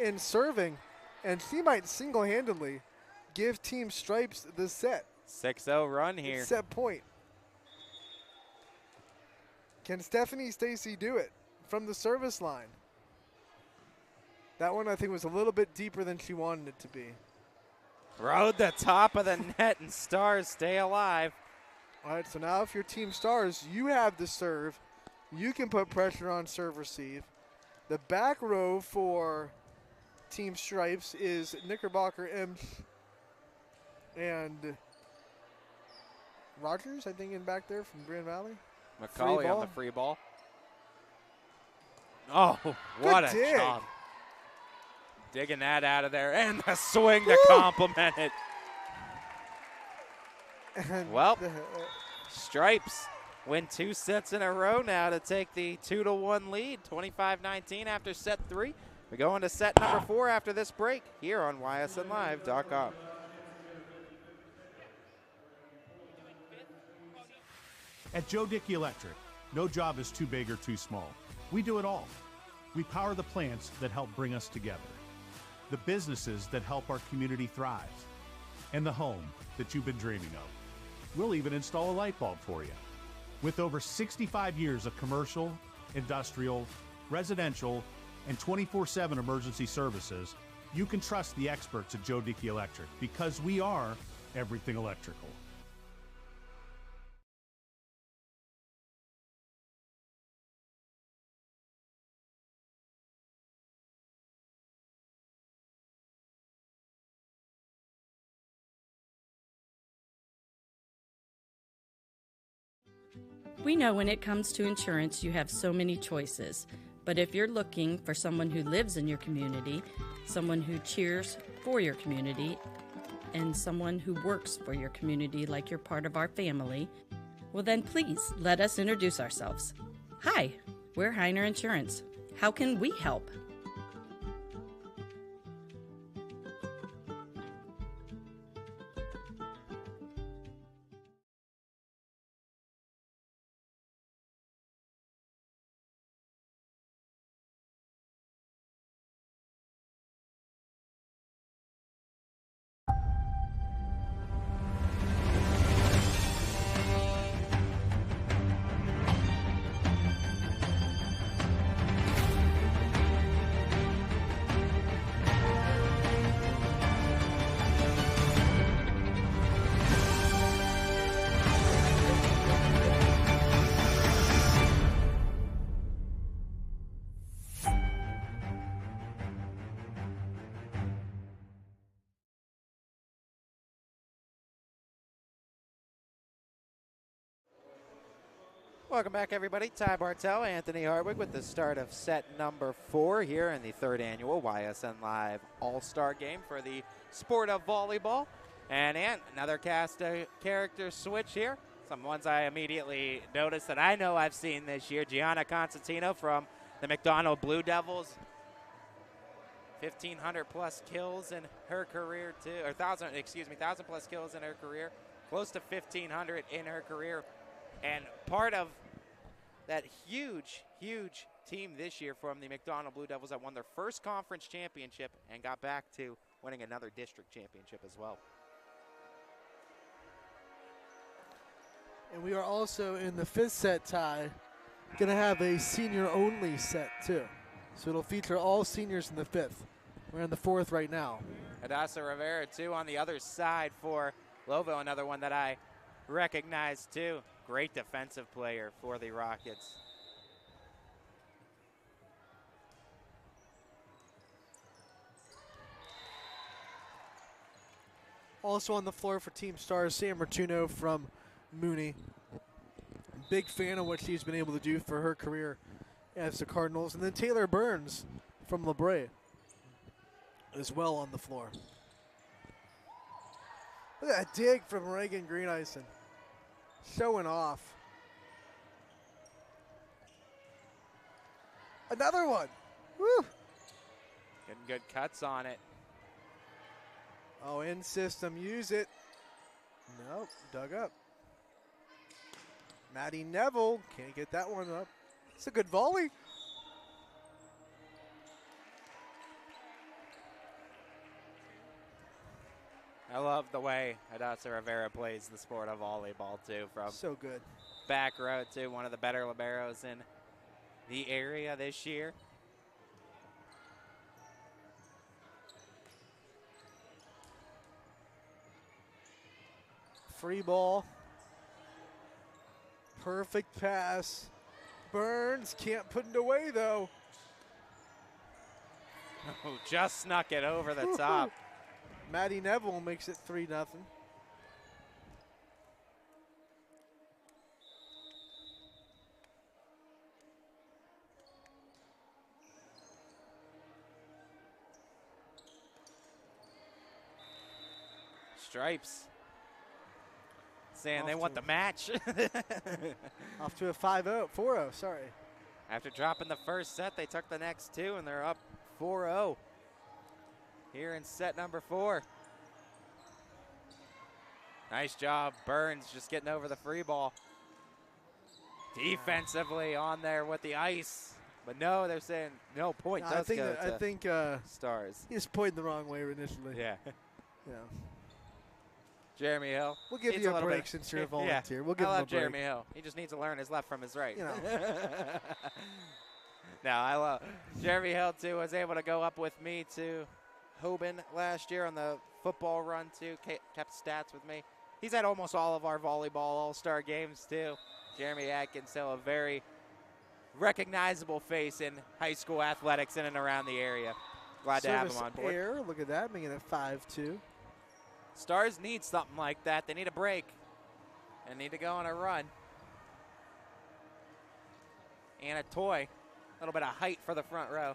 in serving, and she might single-handedly give Team Stripes the set. 6-0 run here. Set point. Can Stephanie Stacy do it from the service line? That one I think was a little bit deeper than she wanted it to be. Rode the top of the net, and Stars stay alive. All right, so now if you're Team Stars, you have the serve. You can put pressure on serve receive. The back row for Team Stripes is Knickerbocker, Imps, and Rogers, I think, in back there from Grand Valley. McCauley on the free ball. Oh, what a dig. job. Digging that out of there, and the swing to complement it. And well, Stripes win 2 sets in a row now to take the 2-1 lead, 25-19 after set 3. We go into set number 4 after this break here on YSNLive.com. At Joe Dickey Electric, no job is too big or too small. We do it all. We power the plants that help bring us together, the businesses that help our community thrive, and the home that you've been dreaming of. We'll even install a light bulb for you. With over 65 years of commercial, industrial, residential, and 24/7 emergency services, you can trust the experts at Joe Dickey Electric because we are everything electrical. We know when it comes to insurance, you have so many choices. But if you're looking for someone who lives in your community, someone who cheers for your community, and someone who works for your community like you're part of our family, well then please let us introduce ourselves. Hi, we're Heiner Insurance. How can we help? Welcome back, everybody. Ty Bartel, Anthony Hartwig with the start of set number 4 here in the 3rd annual YSN Live All-Star Game for the sport of volleyball. And another cast character switch here. Some ones I immediately noticed that I know I've seen this year. Gianna Constantino from the McDonald Blue Devils. 1,500 plus kills in her career too, or 1,000 plus kills in her career. Close to 1,500 in her career. And part of that huge, huge team this year from the McDonald Blue Devils that won their first conference championship and got back to winning another district championship as well. And we are also in the 5th set tie, going to have a senior-only set too. So it'll feature all seniors in the 5th. We're in the 4th right now. Hadassah Rivera too on the other side for Lovo, another one that I recognize too. Great defensive player for the Rockets. Also on the floor for Team Stars, Sam Martuno from Mooney. Big fan of what she's been able to do for her career as the Cardinals. And then Taylor Burns from LeBray as well on the floor. Look at that dig from Reagan Greeneisen. Showing off. Another one. Woo! Getting good cuts on it. Oh, in system, use it. Nope, dug up. Maddie Neville can't get that one up. It's a good volley. I love the way Hadassah Rivera plays the sport of volleyball, too. From so good. Back row to one of the better liberos in the area this year. Free ball. Perfect pass. Burns can't put it away, though. Oh, just snuck it over the top. Maddie Neville makes it 3-0. Stripes saying they want the match. Off to a 5-0, 4-0, sorry. After dropping the first set, they took the next two, and they're up 4-0 here in set number 4. Nice job, Burns, just getting over the free ball. Defensively on there with the ice. But no, they're saying no point. I think Stars. He just pointed the wrong way initially. Yeah. Yeah. Jeremy Hill. We'll give you a break since you're a volunteer. Yeah. We'll give him a break. Jeremy Hill. He just needs to learn his left from his right. You know. No, I love Jeremy Hill too. Was able to go up with me to Hoban last year on the football run too. Kept stats with me. He's at almost all of our volleyball all-star games too. Jeremy Atkins, so a very recognizable face in high school athletics in and around the area. Glad to have him on board. Air, look at that, making it 5-2. Stars need something like that. They need a break and need to go on a run. And a toy. A little bit of height for the front row.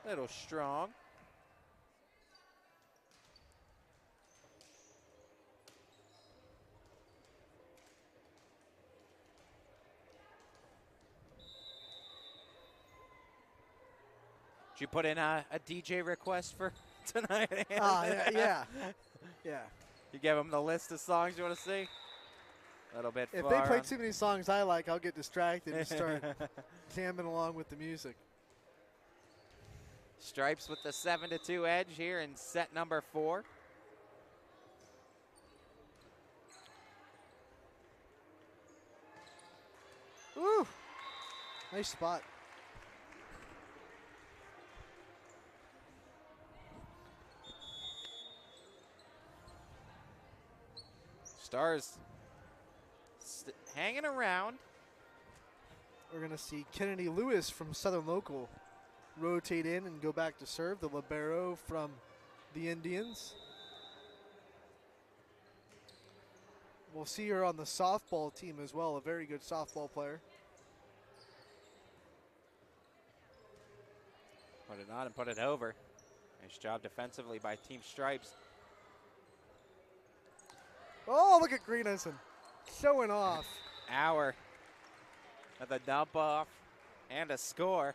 Little strong. Did you put in a DJ request for tonight? Yeah. Yeah. You give them the list of songs you want to see? A little bit If far they play on. too many songs I like, I'll get distracted and start jamming along with the music. Stripes with the 7-2 edge here in set number 4. Woo! Nice spot. Stars hanging around. We're going to see Kennedy Lewis from Southern Local rotate in and go back to serve, the libero from the Indians. We'll see her on the softball team as well, a very good softball player. Put it on and put it over. Nice job defensively by Team Stripes. Oh, look at Greenison showing off. Hour with a dump off and a score.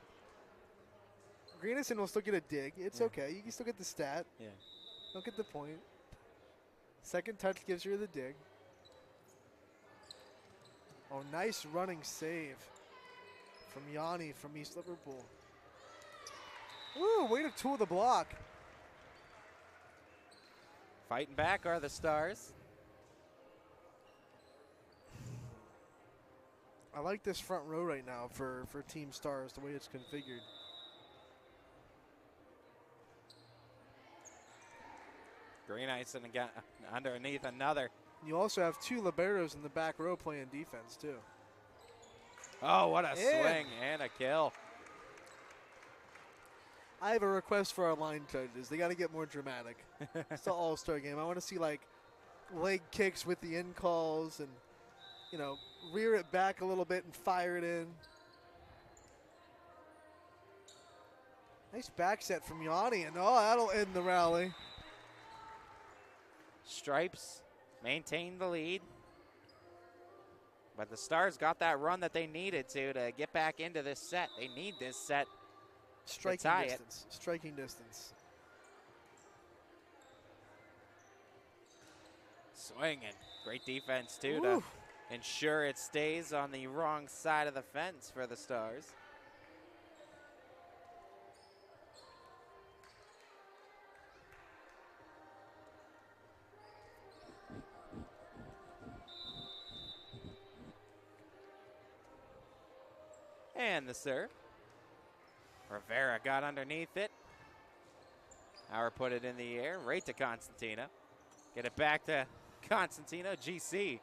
Greenison will still get a dig. It's okay. You can still get the stat. Yeah. Don't get the point. Second touch gives you the dig. Oh, nice running save from Yanni from East Liverpool. Ooh, way to tool the block. Fighting back are the Stars. I like this front row right now for Team Stars, the way it's configured. Greenison again underneath another. You also have 2 liberos in the back row playing defense, too. Oh, what a swing and a kill. I have a request for our line judges. They got to get more dramatic. It's an all-star game. I want to see, like, leg kicks with the in calls and, you know, rear it back a little bit and fire it in. Nice back set from Yanni, and that'll end the rally. Stripes maintain the lead. But the Stars got that run that they needed to get back into this set. They need this set to tie it. Striking distance. Swinging. Great defense, too, to ensure it stays on the wrong side of the fence for the Stars. And the serve. Rivera got underneath it. Auer put it in the air, right to Constantino. Get it back to Constantino. GC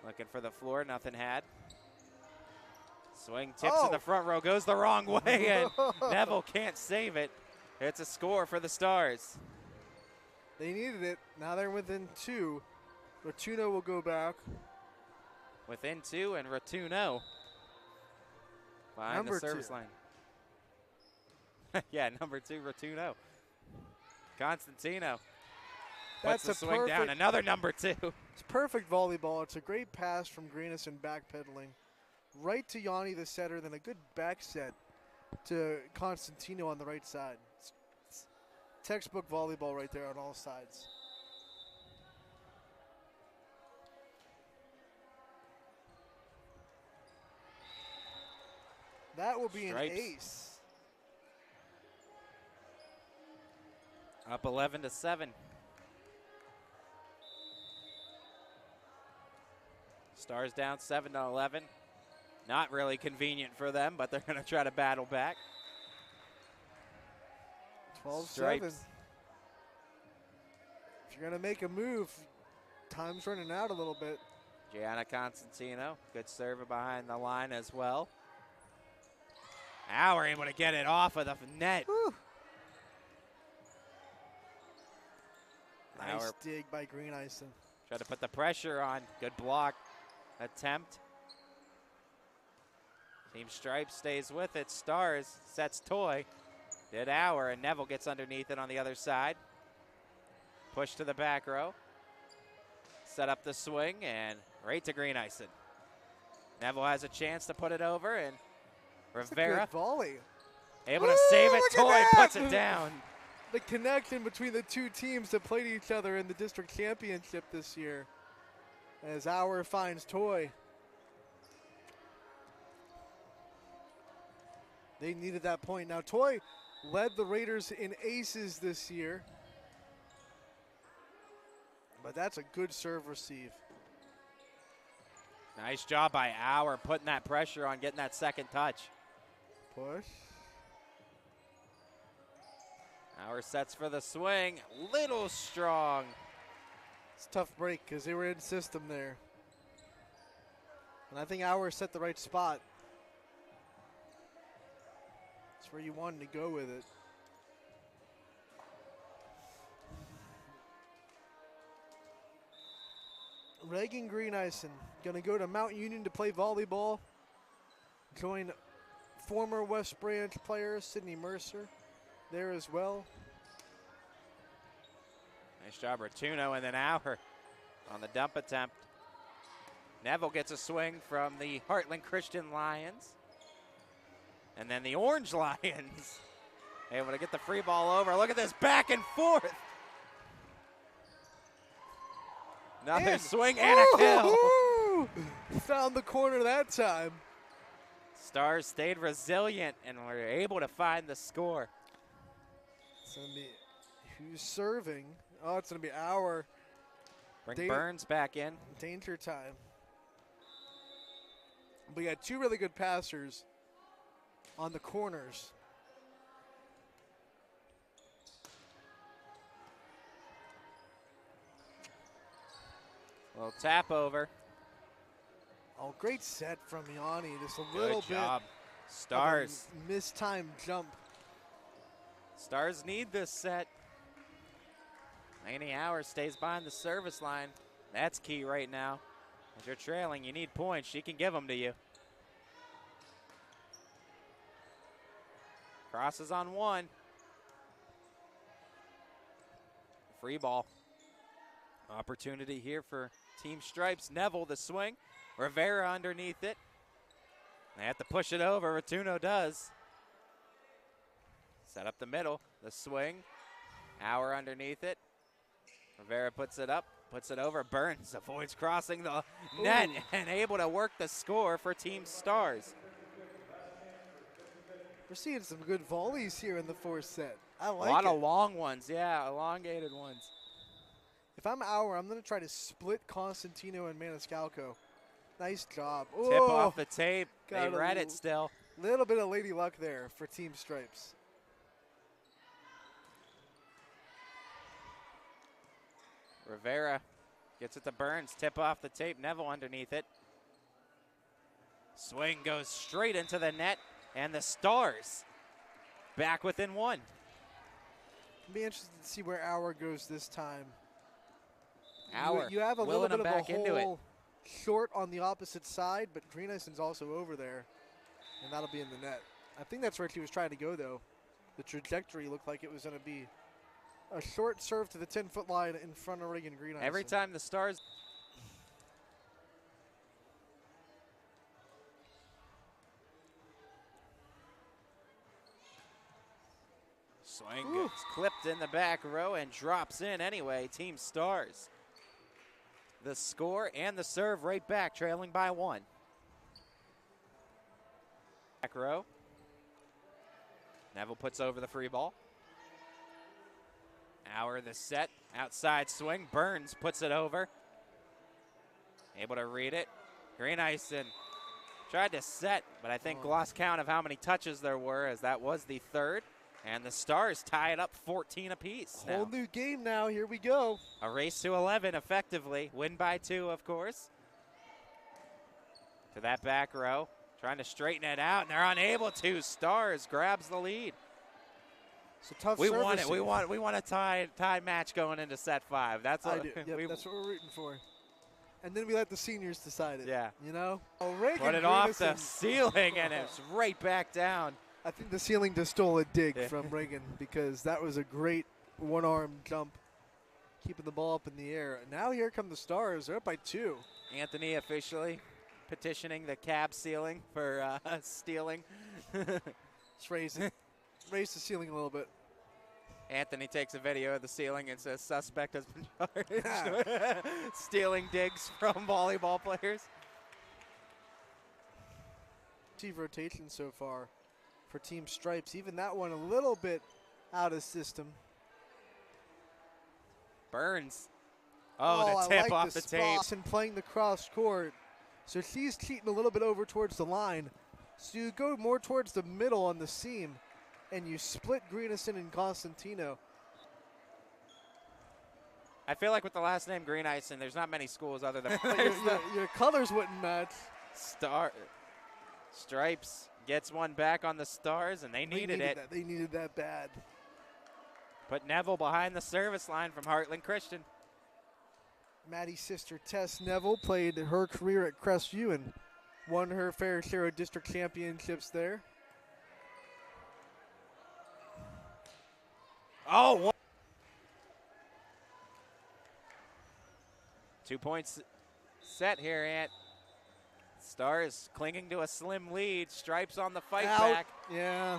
looking for the floor, nothing had. Swing tips to the front row, goes the wrong way, and Neville can't save it. It's a score for the Stars. They needed it. Now they're within 2. Rotuno will go back. Within 2, and Rotuno behind Number the service 2. line. Yeah, number 2, Rotuno. Constantino. That's puts the a swing down. perfect- Another number 2. It's perfect volleyball. It's a great pass from Greenison backpedaling. Right to Yanni, the setter, then a good back set to Constantino on the right side. It's textbook volleyball right there on all sides. That will be Stripes. an ace. Up 11-7. Stars down 7-11. Not really convenient for them, but they're going to try to battle back. 12-7. Stripes. If you're going to make a move, time's running out a little bit. Gianna Constantino, good serve behind the line as well. Auer able to get it off of the net. Nice Auer dig by Greenison. tried to put the pressure on. Good block attempt. Team Stripes stays with it. Stars sets Toy. Did Auer, and Neville gets underneath it on the other side. Push to the back row. Set up the swing, and right to Greenison. Neville has a chance to put it over, and Rivera Good volley. able to save it. Look at Toy puts that! it down. The connection between the two teams that played each other in the district championship this year. As Auer finds Toy. They needed that point. Now Toy led the Raiders in aces this year. But that's a good serve receive. Nice job by Auer putting that pressure on, getting that second touch. Push. Auer sets for the swing. Little strong. It's a tough break because they were in system there. And I think Auer set the right spot. That's where you wanted to go with it. Reagan Greenison going to go to Mount Union to play volleyball. Join former West Branch player Sydney Mercer there as well. Nice job, Rotuno, and then Auer on the dump attempt. Neville gets a swing from the Heartland Christian Lions. And then the Orange Lions able to get the free ball over. Look at this back and forth. Another swing and a kill. Found the corner that time. Stars stayed resilient and were able to find the score. It's going to be who's serving. Oh, it's going to be Auer. Bring Burns back in. Danger time. We got two really good passers on the corners. Little tap over. Oh, great set from Yanni. Just a little Good job. bit. Stars. Of a mistimed jump. Stars need this set. Laney Auer stays behind the service line. That's key right now. As you're trailing, you need points. She can give them to you. Crosses on one. Free ball. Opportunity here for Team Stripes. Neville the swing. Rivera underneath it. They have to push it over. Rotuno does. Set up the middle. The swing. Hour underneath it. Rivera puts it up. Puts it over. Burns avoids crossing the net and able to work the score for Team Stars. We're seeing some good volleys here in the fourth set. I like it. A lot of long ones, yeah, elongated ones. If I'm Auer, I'm going to try to split Constantino and Maniscalco. Nice job. Tip off the tape. They read it still. Little bit of lady luck there for Team Stripes. Rivera gets it to Burns. Tip off the tape. Neville underneath it. Swing goes straight into the net. And the Stars back within one. I'll be interested to see where Auer goes this time. Auer you have a little bit of back a into it. hole short on the opposite side, but Greenison's also over there, and that'll be in the net. I think that's where he was trying to go, though. The trajectory looked like it was going to be a short serve to the 10-foot line in front of Reagan Greenison. Every time the Stars... Swing gets clipped in the back row and drops in anyway. Team Stars. The score and the serve right back, trailing by one. Back row. Neville puts over the free ball. Auer the set. Outside swing. Burns puts it over. Able to read it. Greenison tried to set, but I think lost count of how many touches there were, as that was the third. And the Stars tie it up 14 apiece. Whole new game now. Here we go. A race to 11 effectively. Win by 2, of course. To that back row. Trying to straighten it out, and they're unable to. Stars grabs the lead. So tough we want it. servicing. We want a tie match going into set 5. That's what I do. Yep, that's what we're rooting for. And then we let the seniors decide it. Yeah. You know? Oh, Reagan put it off the Greenison. ceiling, and it's right back down. I think the ceiling just stole a dig from Reagan, because that was a great one-arm jump, keeping the ball up in the air. Now here come the Stars. They're up by 2. Anthony officially petitioning the cab ceiling for stealing. Let's raise it. Raise the ceiling a little bit. Anthony takes a video of the ceiling and says suspect has been charged. Stealing digs from volleyball players. Rotation so far for Team Stripes. Even that one a little bit out of system. Burns. Oh, the tip off the tape. And playing the cross court. So she's cheating a little bit over towards the line. So you go more towards the middle on the seam, and you split Greenison and Constantino. I feel like with the last name Greenison, there's not many schools other than your colors wouldn't match. Stripes gets one back on the Stars, and they needed it. They needed that bad. Put Neville behind the service line from Heartland Christian. Maddie's sister Tess Neville played her career at Crestview and won her fair share of district championships there. Oh, 2 points set here, Ant. Stars clinging to a slim lead. Stripes on the fight back. Yeah.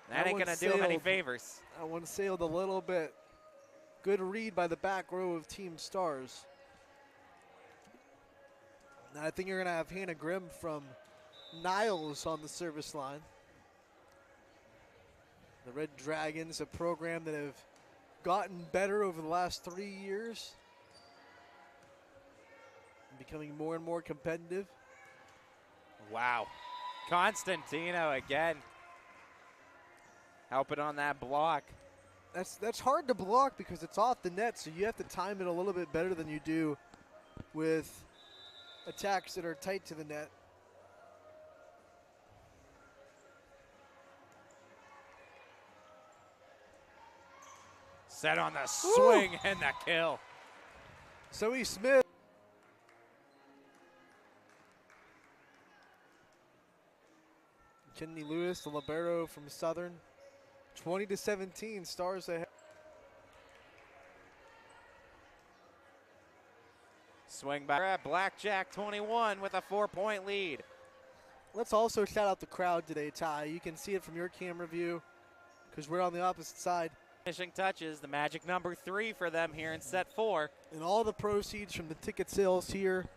That ain't going to do them any favors. That one sailed a little bit. Good read by the back row of Team Stars. And I think you're going to have Hannah Grimm from Niles on the service line. The Red Dragons, a program that have gotten better over the last 3 years. Becoming more and more competitive. Wow. Constantino again. Helping on that block. That's hard to block because it's off the net, so you have to time it a little bit better than you do with attacks that are tight to the net. Set on the swing and the kill. Zoe Smith. Kennedy Lewis, the libero from Southern. 20-17, Stars ahead. Swing back at Blackjack 21 with a 4-point lead. Let's also shout out the crowd today, Ty. You can see it from your camera view because we're on the opposite side. Finishing touches, the magic number 3 for them here in set 4. And all the proceeds from the ticket sales here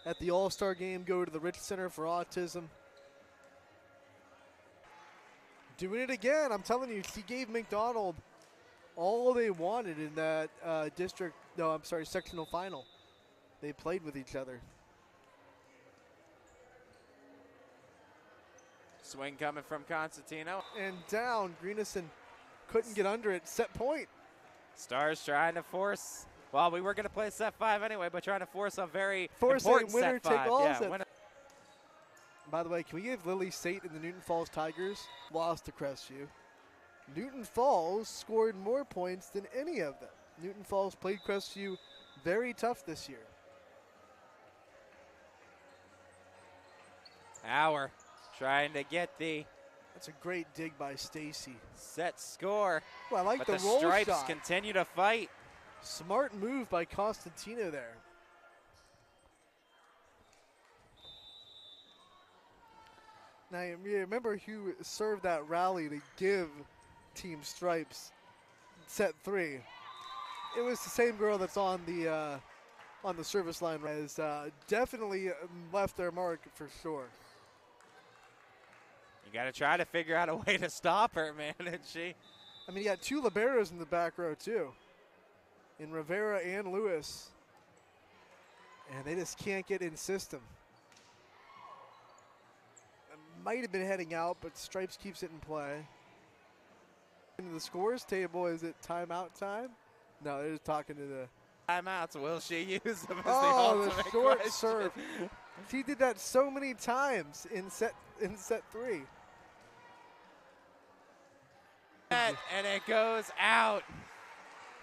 at the All-Star Game go to the Rich Center for Autism. Doing it again. I'm telling you, she gave McDonald all they wanted in that sectional final. They played with each other. Swing coming from Constantino. And down, Greenison couldn't get under it. Set point. Stars trying to force. Well, we were going to play set 5 anyway, but trying to force a very important winner set 5. Take all. Yeah, winner. By the way, can we give Lily Sate and the Newton Falls Tigers lost to Crestview? Newton Falls scored more points than any of them. Newton Falls played Crestview very tough this year. Hour trying to get the. That's a great dig by Stacy. Set score. Well, I like but the roll Stripes shot. Continue to fight. Smart move by Constantino there. Now, you remember who served that rally to give Team Stripes set 3. It was the same girl that's on the service line. Has definitely left their mark for sure. You got to try to figure out a way to stop her, man, and she. I mean, you got 2 liberos in the back row, too. In Rivera and Lewis. And they just can't get in system. It might have been heading out, but Stripes keeps it in play. Into the scores table, is it timeout time? No, they're just talking to the timeouts. Will she use them as the short serve. She did that so many times in set 3. And it goes out.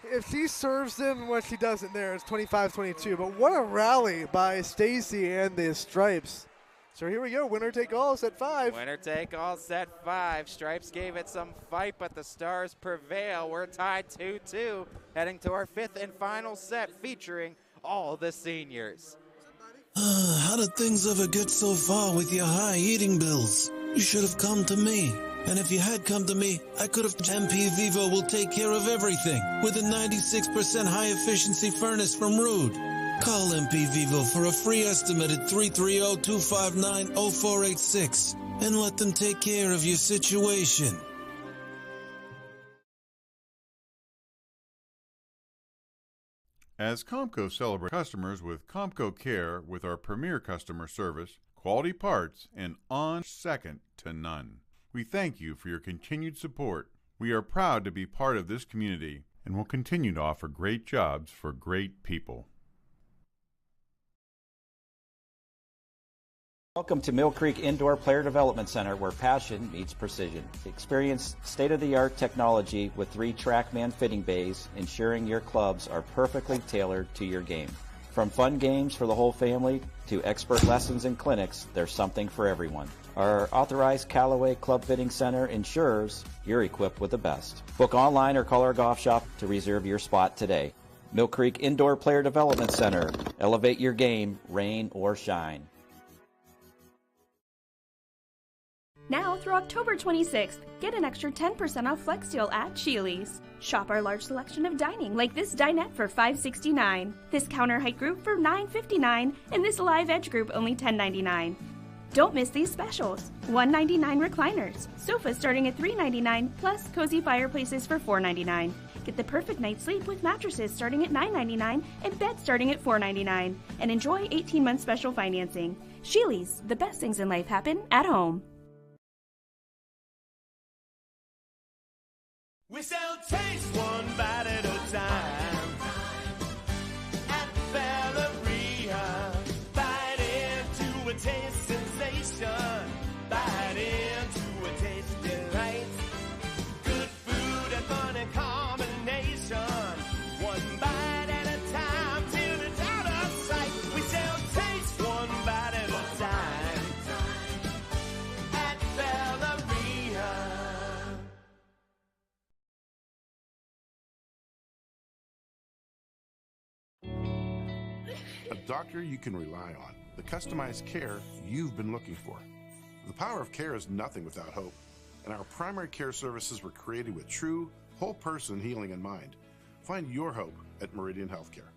If she serves them when she doesn't there, it's 25-22. But what a rally by Stacy and the Stripes. So here we go, winner take all, set 5. Winner take all, set 5. Stripes gave it some fight, but the Stars prevail. We're tied 2-2, heading to our 5th and final set featuring all the seniors. How did things ever get so far with your high heating bills? You should have come to me. And if you had come to me, I could have. MP Vivo will take care of everything with a 96% high efficiency furnace from Rude. Call MP Vivo for a free estimate at 330-259-0486 and let them take care of your situation. As Comco celebrates customers with Comco Care with our premier customer service, quality parts, and on second to none. We thank you for your continued support. We are proud to be part of this community and will continue to offer great jobs for great people. Welcome to Mill Creek Indoor Player Development Center, where passion meets precision. Experience state-of-the-art technology with 3 TrackMan fitting bays, ensuring your clubs are perfectly tailored to your game. From fun games for the whole family to expert lessons and clinics, there's something for everyone. Our authorized Callaway Club Fitting Center ensures you're equipped with the best. Book online or call our golf shop to reserve your spot today. Mill Creek Indoor Player Development Center. Elevate your game, rain or shine. Now through October 26th, get an extra 10% off Flex Deal at Sheely's. Shop our large selection of dining, like this dinette for $5.69, this counter height group for $9.59, and this live edge group only $10.99. Don't miss these specials. $1.99 recliners, sofas starting at $3.99, plus cozy fireplaces for $4.99. Get the perfect night's sleep with mattresses starting at $9.99 and beds starting at $4.99. And enjoy 18-month special financing. Sheely's, the best things in life happen at home. We sell taste one bite at a time at Valeria. Bite into a taste sensation. Bite into a taste delight. Good food and fun and combination. One bite at a time till it's out of sight. We sell taste one bite at a time a doctor you can rely on, the customized care you've been looking for. The power of care is nothing without hope, and our primary care services were created with true, whole person healing in mind. Find your hope at Meridian Healthcare.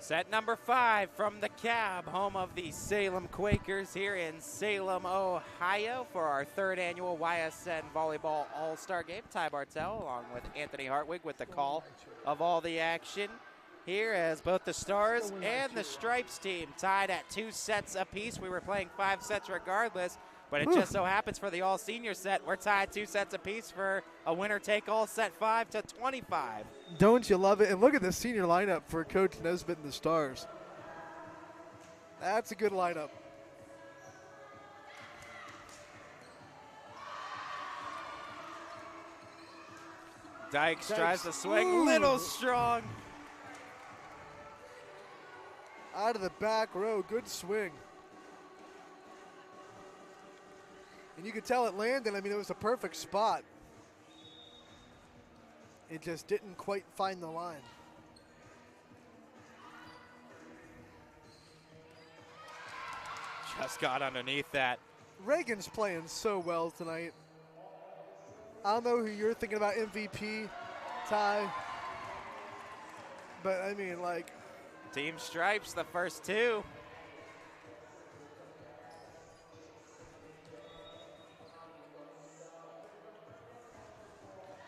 Set number 5 from the Cab, home of the Salem Quakers here in Salem, Ohio for our 3rd annual YSN Volleyball All-Star Game. Ty Bartell along with Anthony Hartwig with the call of all the action here as both the Stars and the Stripes team tied at 2 sets apiece. We were playing 5 sets regardless, but it just so happens for the all-senior set, we're tied 2 sets apiece for a winner-take-all set 5-25. Don't you love it? And look at the senior lineup for Coach Nesbitt and the Stars. That's a good lineup. Dykes tries to swing, little strong. Out of the back row, good swing. And you could tell it landed. I mean, it was a perfect spot. It just didn't quite find the line. Just got underneath that. Reagan's playing so well tonight. I don't know who you're thinking about MVP, Ty. But, I mean, like. Team Stripes, the first 2.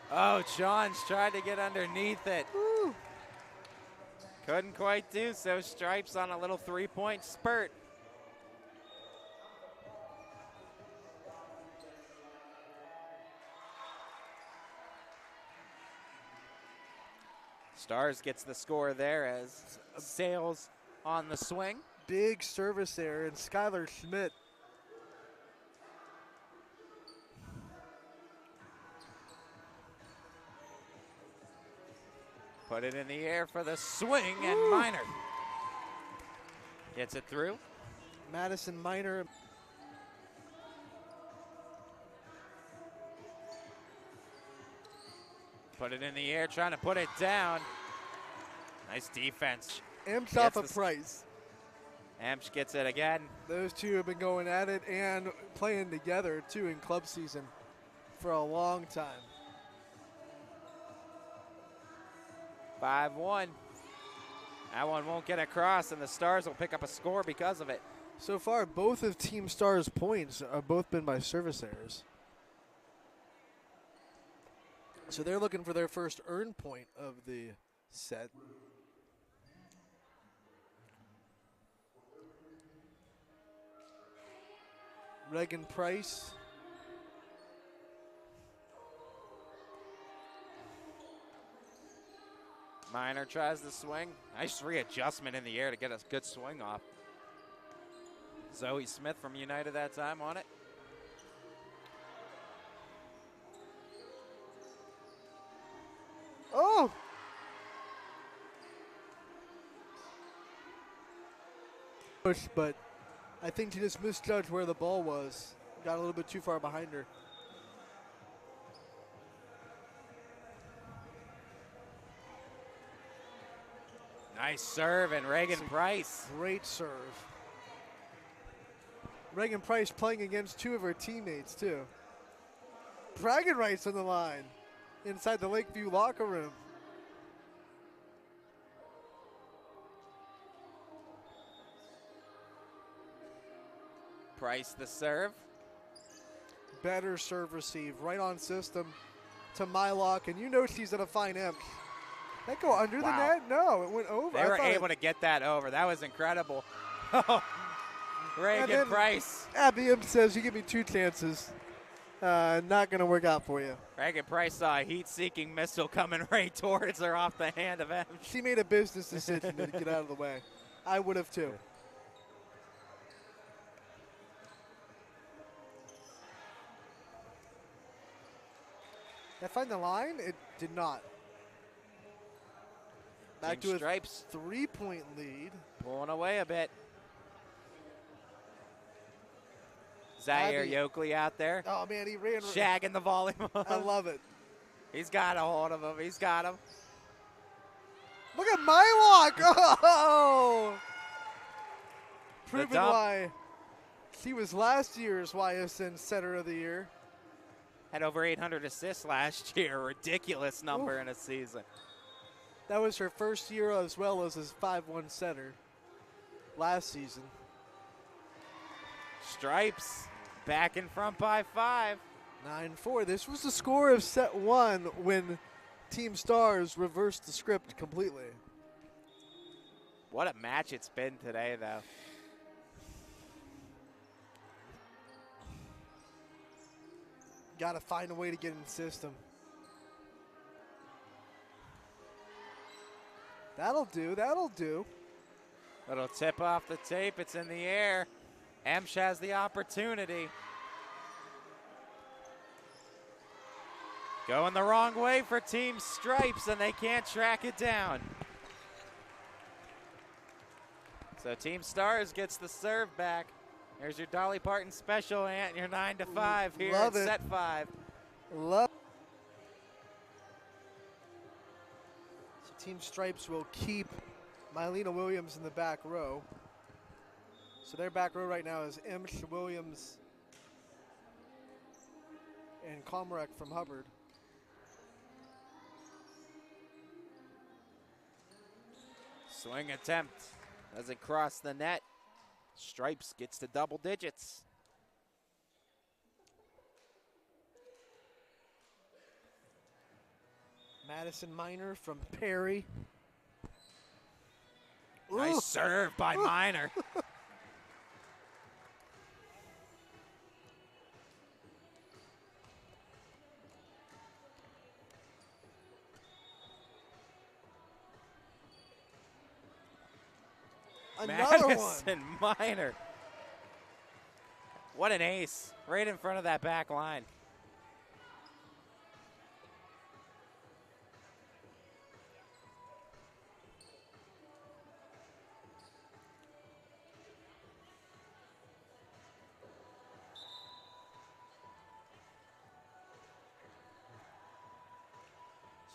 Oh, Johns tried to get underneath it. Woo. Couldn't quite do so. Stripes on a little 3-point spurt. Stars gets the score there as Sales on the swing. Big service there, and Skylar Schmidt. Put it in the air for the swing, and Minor gets it through. Madison Minor. Put it in the air, trying to put it down. Nice defense. Emsch off of Price. Emsch gets it again. Those two have been going at it and playing together, too, in club season for a long time. 5-1. That one won't get across, and the Stars will pick up a score because of it. So far, both of Team Stars' points have both been by service errors. So they're looking for their first earn point of the set. Reagan Price. Minor tries the swing. Nice readjustment in the air to get a good swing off. Zoe Smith from United that time on it. Oh! Push, but I think she just misjudged where the ball was. Got a little bit too far behind her. Nice serve, and Reagan Price. Great serve. Reagan Price playing against 2 of her teammates, too. Bragging rights on the line inside the Lakeview locker room. Price the serve. Better serve receive, right on system to Mylock, and you know she's at a fine Emsch. That go under the net? No, it went over. They were able to get that over. That was incredible. Reagan Price. Abby Emsch says, you give me 2 chances. Not going to work out for you. Reagan Price saw a heat-seeking missile coming right towards her off the hand of Emsch. She made a business decision to get out of the way. I would have too. Did I find the line? It did not. Back to a Stripes 3-point lead. Pulling away a bit. Zaire Yoakley out there. Oh, man, he ran. Shagging the volleyball. I love it. He's got a hold of him. He's got him. Look at my walk. Oh! Proving dump. why he was last year's YSN Center of the Year. Had over 800 assists last year. Ridiculous number in a season. That was her first year as well as his 5-1 center last season. Stripes back in front by 5. 9-4. This was the score of set 1 when Team Stars reversed the script completely. What a match it's been today, though. Got to find a way to get in the system. That'll do. That'll do. Little tip off the tape. It's in the air. Emsh has the opportunity. Going the wrong way for Team Stripes, and they can't track it down. So Team Stars gets the serve back. There's your Dolly Parton special, Ant. Your 9-5 here Love in it. set 5. Love. So Team Stripes will keep Mylena Williams in the back row. So their back row right now is Emsh, Williams, and Comrec from Hubbard. Swing attempt doesn't cross the net. Stripes gets to double digits. Madison Minor from Perry. Nice Ooh. serve by Ooh. Minor. Another Madison Minor. What an ace. Right in front of that back line.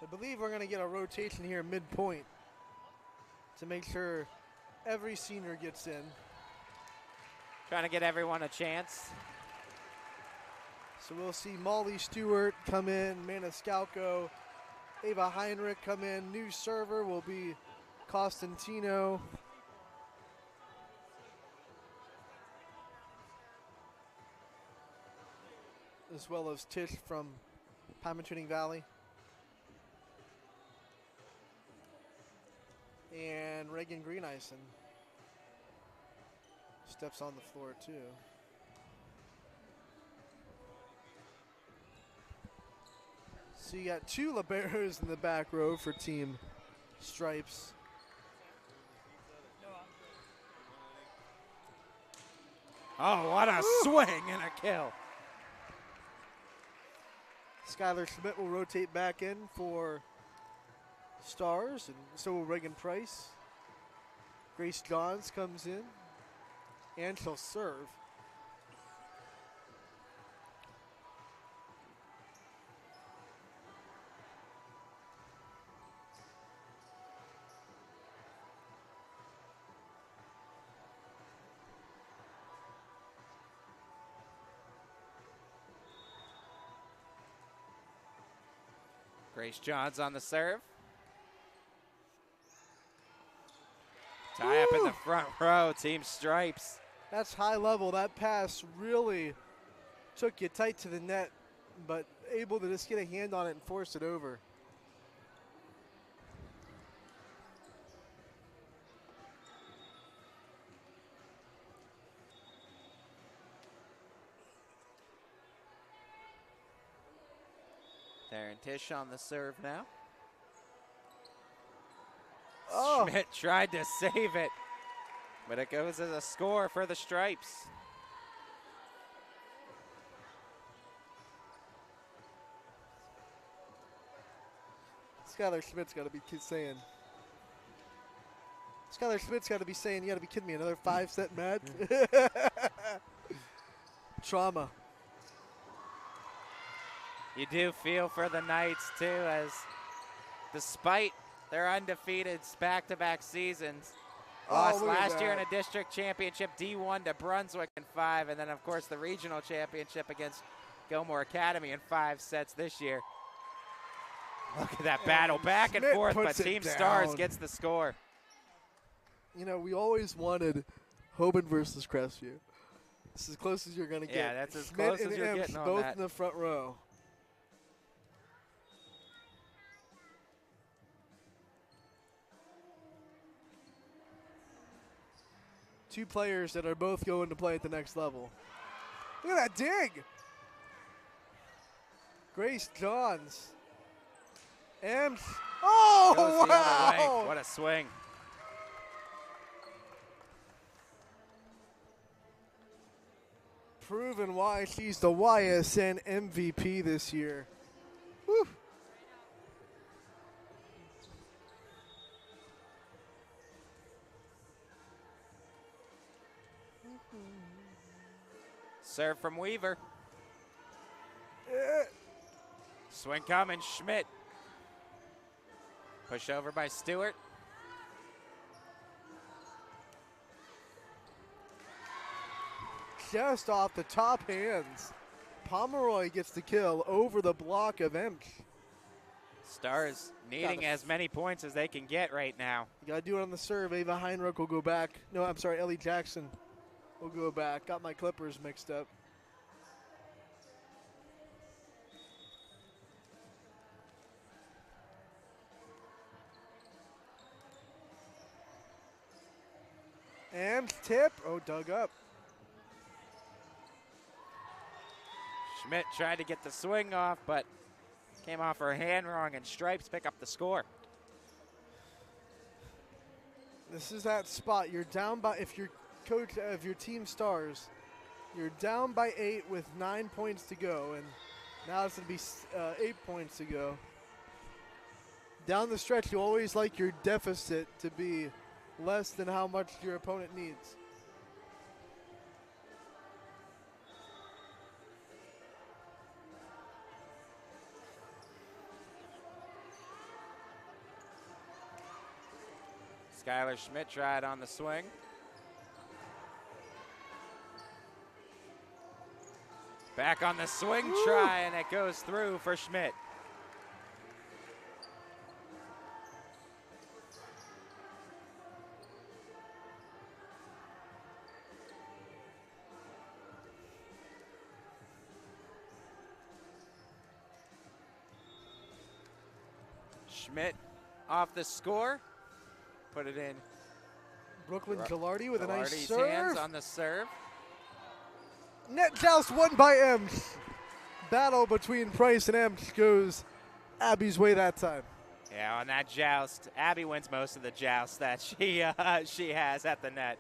So I believe we're going to get a rotation here midpoint to make sure every senior gets in. Trying to get everyone a chance. So we'll see Molly Stewart come in, Maniscalco, Ava Heinrich come in. New server will be Costantino. As well as Tish from Pymatuning Valley. And Reagan Greeneisen steps on the floor too. So you got 2 liberos in the back row for Team Stripes. Oh, what a swing and a kill. Skylar Schmidt will rotate back in for Stars, and so will Reagan Price. Grace Johns comes in, and she'll serve. Grace Johns on the serve. Tie up in the front row, Team Stripes. That's high level. That pass really took you tight to the net, but able to just get a hand on it and force it over. Taryn Tish on the serve now. Oh. Schmidt tried to save it, but it goes as a score for the Stripes. Skylar Schmidt's got to be saying. Skylar Schmidt's got to be saying, you got to be kidding me, another 5-set match? Trauma. You do feel for the Knights, too, as despite their undefeated back-to-back seasons, lost last year in a district championship D1 to Brunswick in 5, and then, of course, the regional championship against Gilmore Academy in 5 sets this year. Look at that battle, back and forth, but Team Stars gets the score. You know, we always wanted Hoban versus Crestview. It's as close as you're going to get. Yeah, that's as Schmidt close as and you're Imps getting on both that. in the front row. Two players that are both going to play at the next level. Look at that dig. Grace Johns. And oh, Goes the other wow. way. What a swing. Proven why she's the YSN MVP this year. Woo. Serve from Weaver. Swing coming, Schmidt. Push over by Stewart. Just off the top hands. Pomeroy gets the kill over the block of Emch. Stars needing as many points as they can get right now. You got to do it on the serve. Ava Heinrich will go back. No, I'm sorry, Ellie Jackson will go back. Got my Clippers mixed up. And tip. Oh, dug up. Schmidt tried to get the swing off, but came off her hand wrong, and Stripes pick up the score. This is that spot. You're down by, if you're coach of your team Stars, you're down by 8 with 9 points to go, and now it's going to be 8 points to go. Down the stretch, you always like your deficit to be less than how much your opponent needs. Skylar Schmidt tried on the swing. Back on the swing try, and it goes through for Schmidt. Schmidt off the score. Put it in. Brooklyn Gilardi with a nice Gilardi's serve. hands on the serve. Net joust won by Emch. Battle between Price and Emch goes Abby's way that time. Yeah, on that joust, Abby wins most of the jousts that she has at the net.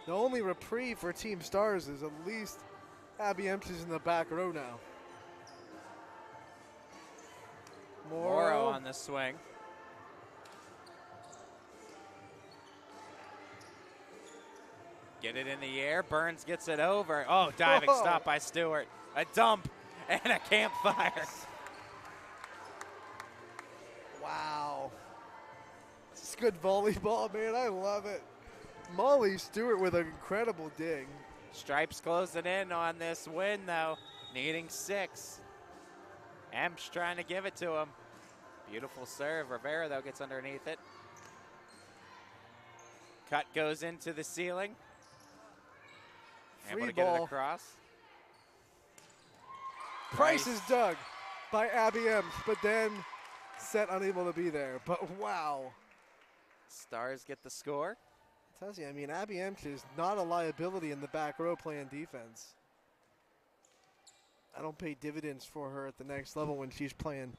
The only reprieve for Team Stars is at least Abby Emch is in the back row now. Morrow on the swing. Get it in the air. Burns gets it over. Oh, diving stop by Stewart. A dump and a campfire. Wow. This is good volleyball, man. I love it. Molly Stewart with an incredible dig. Stripes closing in on this win, though, needing 6. Emch trying to give it to him. Beautiful serve. Rivera, though, gets underneath it. Cut goes into the ceiling. Free Able to ball. get it across. Price is dug by Abby Emch, but then set unable to be there. But wow. Stars get the score. Tells you, I mean, Abby Emch is not a liability in the back row playing defense. I don't pay dividends for her at the next level when she's playing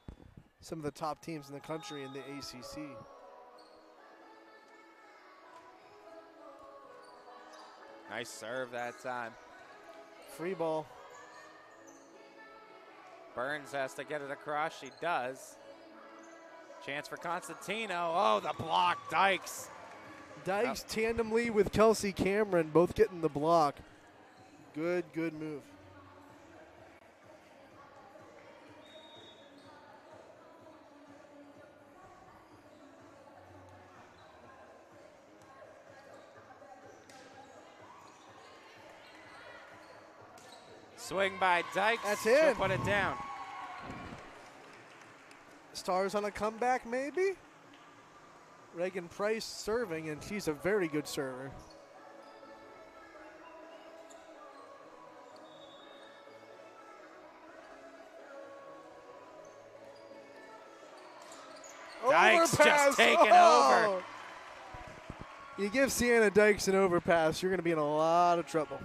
some of the top teams in the country in the ACC. Nice serve that time. Free ball. Burns has to get it across. She does. Chance for Constantino. Oh, the block, Dykes. Dykes tandemly with Kelsey Cameron, both getting the block. Good move. Swing by Dykes. That's She'll it. put it down. Stars on a comeback, maybe? Reagan Price serving, and she's a very good server. Dykes Overpass. just taking over. You give Sienna Dykes an overpass, you're going to be in a lot of trouble.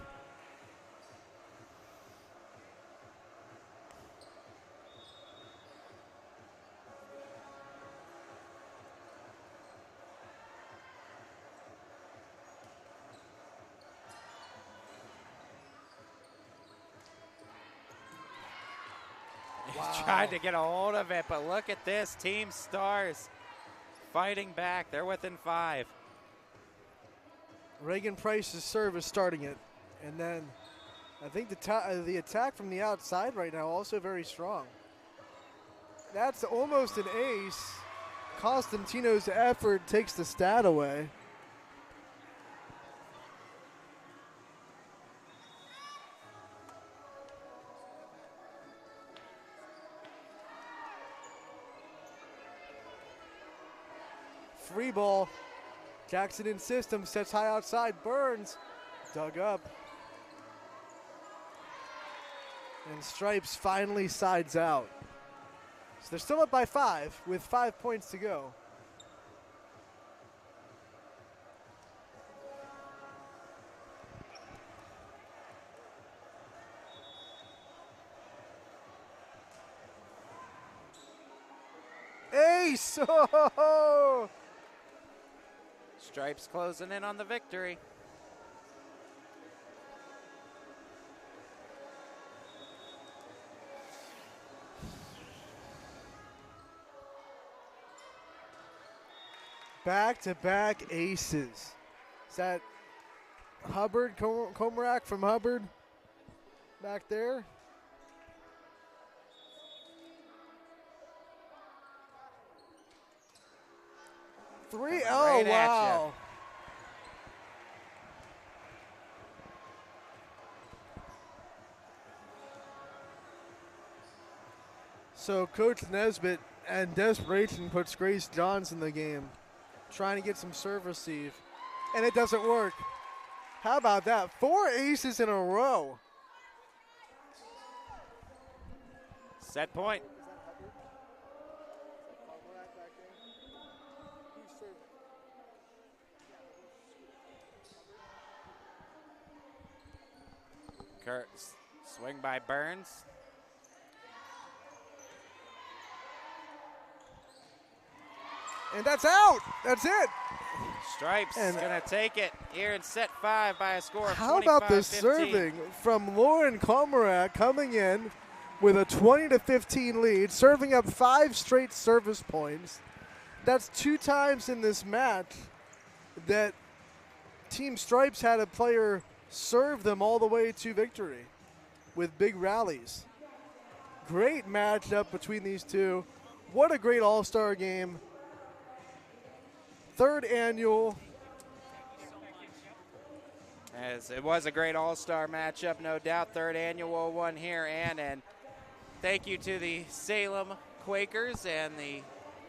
Tried to get a hold of it, but look at this. Team Stars fighting back. They're within 5. Reagan Price's serve is starting it. And then I think the attack from the outside right now also very strong. That's almost an ace. Constantino's effort takes the stat away. Free ball. Jackson in system, sets high outside. Burns, dug up. And Stripes finally sides out. So they're still up by 5 with 5 points to go. Ace! Oh! Stripes closing in on the victory. Back-to-back aces. Is that Hubbard, Comarak from Hubbard back there? Three. Oh, Right at wow. ya. So Coach Nesbitt and desperation puts Grace Johns in the game, trying to get some serve receive, and it doesn't work. How about that? 4 aces in a row. Set point. Kurt, swing by Burns. And that's out. That's it. Stripes And gonna take it here in set 5 by a score of 25-15. how about the serving from Lauren Comarak coming in with a 20-15 lead, serving up 5 straight service points. That's 2 times in this match that Team Stripes had a player serve them all the way to victory with big rallies. Great matchup between these two. What a great all-star game. 3rd annual. As it was a great all-star matchup, no doubt. 3rd annual one here, and thank you to the Salem Quakers and the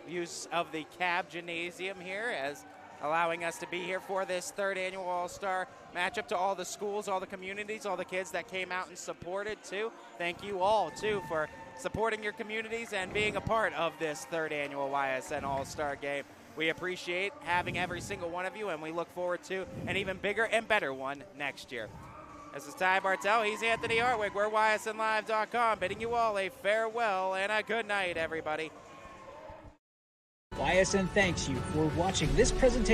use of the Cab Gymnasium here as allowing us to be here for this 3rd annual all-star matchup. To all the schools, all the communities, all the kids that came out and supported too. Thank you all too for supporting your communities and being a part of this 3rd annual YSN All-Star Game. We appreciate having every single one of you, and we look forward to an even bigger and better one next year. This is Ty Bartell. He's Anthony Hartwig. We're YSNLive.com, bidding you all a farewell and a good night, everybody. YSN thanks you for watching this presentation.